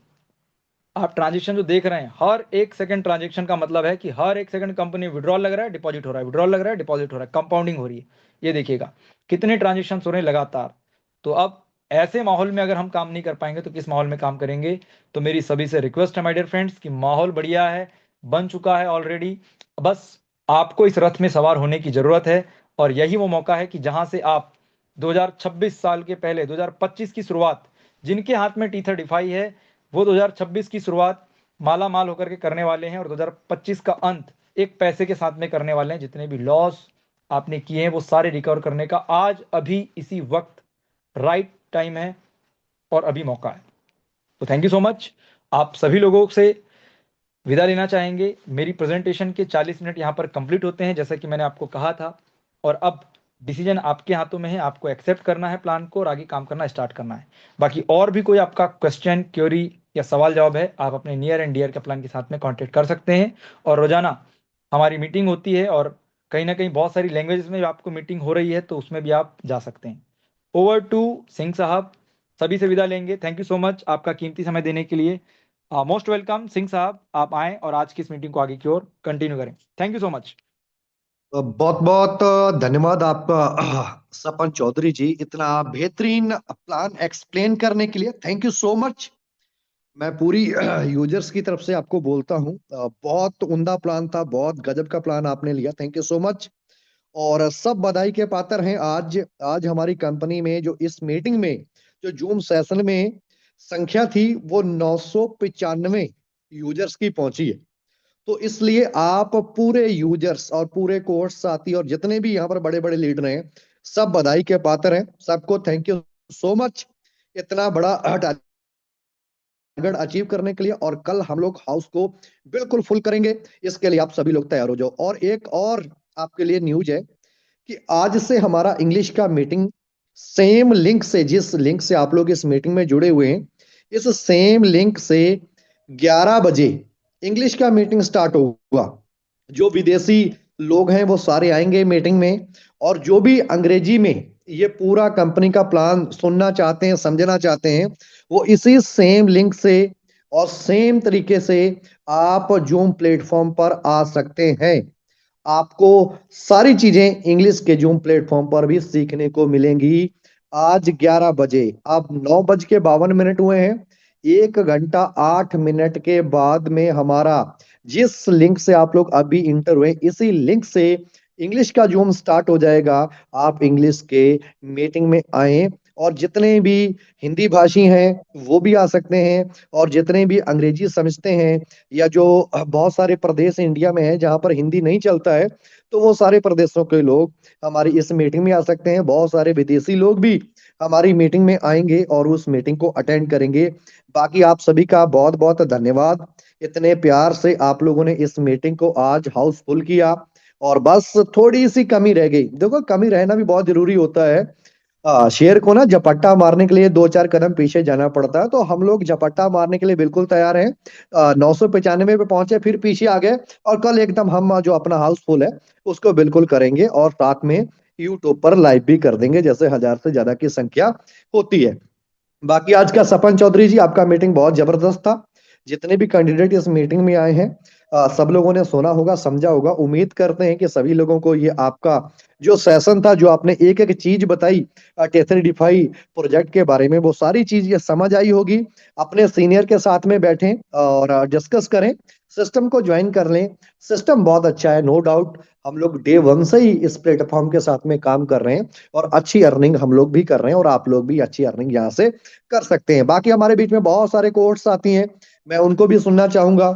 आप ट्रांजेक्शन जो देख रहे हैं, हर 1 सेकंड ट्रांजेक्शन का मतलब है कि हर 1 सेकंड कंपनी विड्रॉल लग रहा है, डिपॉजिट हो रहा है, विड्रॉल लग रहा है, डिपॉजिट हो रहा है, कंपाउंडिंग हो रही है। ये देखिएगा कितने ट्रांजेक्शन हो रहे हैं लगातार। तो अब ऐसे माहौल में अगर हम काम नहीं कर पाएंगे तो किस माहौल में काम करेंगे। तो मेरी सभी से रिक्वेस्ट है माय डियर फ्रेंड्स कि माहौल बढ़िया है, बन चुका है ऑलरेडी, बस आपको इस रथ में सवार होने की जरूरत है। और यही वो मौका है कि जहां से आप 2026 साल के पहले 2025 की शुरुआत, जिनके हाथ में T35 है, वो 2026 की शुरुआत माला माल होकर के करने वाले हैं और 2025 का अंत एक पैसे के साथ में करने वाले हैं। जितने भी लॉस आपने किए हैं वो सारे रिकवर करने का आज अभी इसी वक्त राइट टाइम है और अभी मौका है। तो थैंक यू सो मच। आप सभी लोगों से विदा लेना चाहेंगे। मेरी प्रेजेंटेशन के 40 मिनट यहाँ पर कंप्लीट होते हैं, जैसा कि मैंने आपको कहा था। और अब डिसीजन आपके हाथों में है, आपको एक्सेप्ट करना है प्लान को और आगे काम करना स्टार्ट करना है। बाकी और भी कोई आपका क्वेश्चन, क्वेरी या सवाल जवाब है, आप अपने नियर एंड डियर के प्लान के साथ में कांटेक्ट कर सकते हैं। और रोजाना हमारी मीटिंग होती है और कहीं ना कहीं बहुत सारी लैंग्वेजेस में आपको मीटिंग हो रही है, तो उसमें भी आप जा सकते हैं। ओवर टू सिंह साहब, सभी से विदा लेंगे। थैंक यू सो मच आपका कीमती समय देने के लिए। मोस्ट वेलकम सिंह साहब, आप आएं और आज की इस मीटिंग को आगे की ओर कंटिन्यू करें। Thank you so much. बहुत बहुत धन्यवाद आपका सपन चौधरी जी, इतना बेहतरीन प्लान एक्सप्लेन करने के लिए। Thank you so much. मैं पूरी यूजर्स की तरफ से आपको बोलता हूँ, बहुत उम्दा प्लान था, बहुत गजब का प्लान आपने लिया। Thank you so much. और सब बधाई के पात्र हैं। आज आज हमारी कंपनी में जो इस मीटिंग में जो जूम सेशन में संख्या थी वो 995 यूजर्स की पहुंची है। तो इसलिए आप पूरे यूजर्स और पूरे कोर्स साथी और जितने भी यहाँ पर बड़े बड़े लीडर हैं, सब बधाई के पात्र हैं। सबको थैंक यू सो मच इतना बड़ा टारगेट अचीव करने के लिए। और कल हम लोग हाउस को बिल्कुल फुल करेंगे, इसके लिए आप सभी लोग तैयार हो जाओ। और एक और आपके लिए न्यूज है कि आज से हमारा इंग्लिश का मीटिंग सेम लिंक से, जिस लिंक से आप लोग इस मीटिंग में जुड़े हुए हैं, इस सेम लिंक से 11 बजे इंग्लिश का मीटिंग स्टार्ट होगा। जो विदेशी लोग हैं वो सारे आएंगे मीटिंग में, और जो भी अंग्रेजी में ये पूरा कंपनी का प्लान सुनना चाहते हैं, समझना चाहते हैं, वो इसी सेम लिंक से और सेम तरीके से आप जूम प्लेटफॉर्म पर आ सकते हैं। आपको सारी चीजें इंग्लिश के जूम प्लेटफॉर्म पर भी सीखने को मिलेंगी। आज 11 बजे, अब 9:52 हुए हैं। 1 घंटा 8 मिनट के बाद में हमारा जिस लिंक से आप लोग अभी इंटर हुए, इसी लिंक से इंग्लिश का जूम स्टार्ट हो जाएगा। आप इंग्लिश के मीटिंग में आए और जितने भी हिंदी भाषी हैं वो भी आ सकते हैं, और जितने भी अंग्रेजी समझते हैं या जो बहुत सारे प्रदेश इंडिया में हैं जहाँ पर हिंदी नहीं चलता है, तो वो सारे प्रदेशों के लोग हमारी इस मीटिंग में आ सकते हैं। बहुत सारे विदेशी लोग भी हमारी मीटिंग में आएंगे और उस मीटिंग को अटेंड करेंगे। बाकी आप सभी का बहुत बहुत धन्यवाद, इतने प्यार से आप लोगों ने इस मीटिंग को आज हाउसफुल किया। और बस थोड़ी सी कमी रह गई, देखो कमी रहना भी बहुत जरूरी होता है। शेर को ना झपट्टा मारने के लिए 2-4 कदम पीछे जाना पड़ता है, तो हम लोग झपट्टा मारने के लिए बिल्कुल तैयार हैं। 995 पे पहुंचे, फिर पीछे आ गए, और कल एकदम हम जो अपना हाउसफुल है उसको बिल्कुल करेंगे, और साथ में यूट्यूब पर लाइव भी कर देंगे जैसे 1000 से ज्यादा की संख्या होती है। बाकी आज का सपन चौधरी जी, आपका मीटिंग बहुत जबरदस्त था। जितने भी कैंडिडेट इस मीटिंग में आए हैं, सब लोगों ने सुना होगा, समझा होगा। उम्मीद करते हैं कि सभी लोगों को ये आपका जो सेशन था, जो आपने एक एक चीज बताई टेथरीडिफाई प्रोजेक्ट के बारे में, वो सारी चीज ये समझ आई होगी। अपने सीनियर के साथ में बैठें और डिस्कस करें, सिस्टम को ज्वाइन कर लें। सिस्टम बहुत अच्छा है, नो डाउट। हम लोग डे वन से ही इस प्लेटफॉर्म के साथ में काम कर रहे हैं, और अच्छी अर्निंग हम लोग भी कर रहे हैं, और आप लोग भी अच्छी अर्निंग यहाँ से कर सकते हैं। बाकी हमारे बीच में बहुत सारे कोर्स आती हैं, मैं उनको भी सुनना चाहूंगा।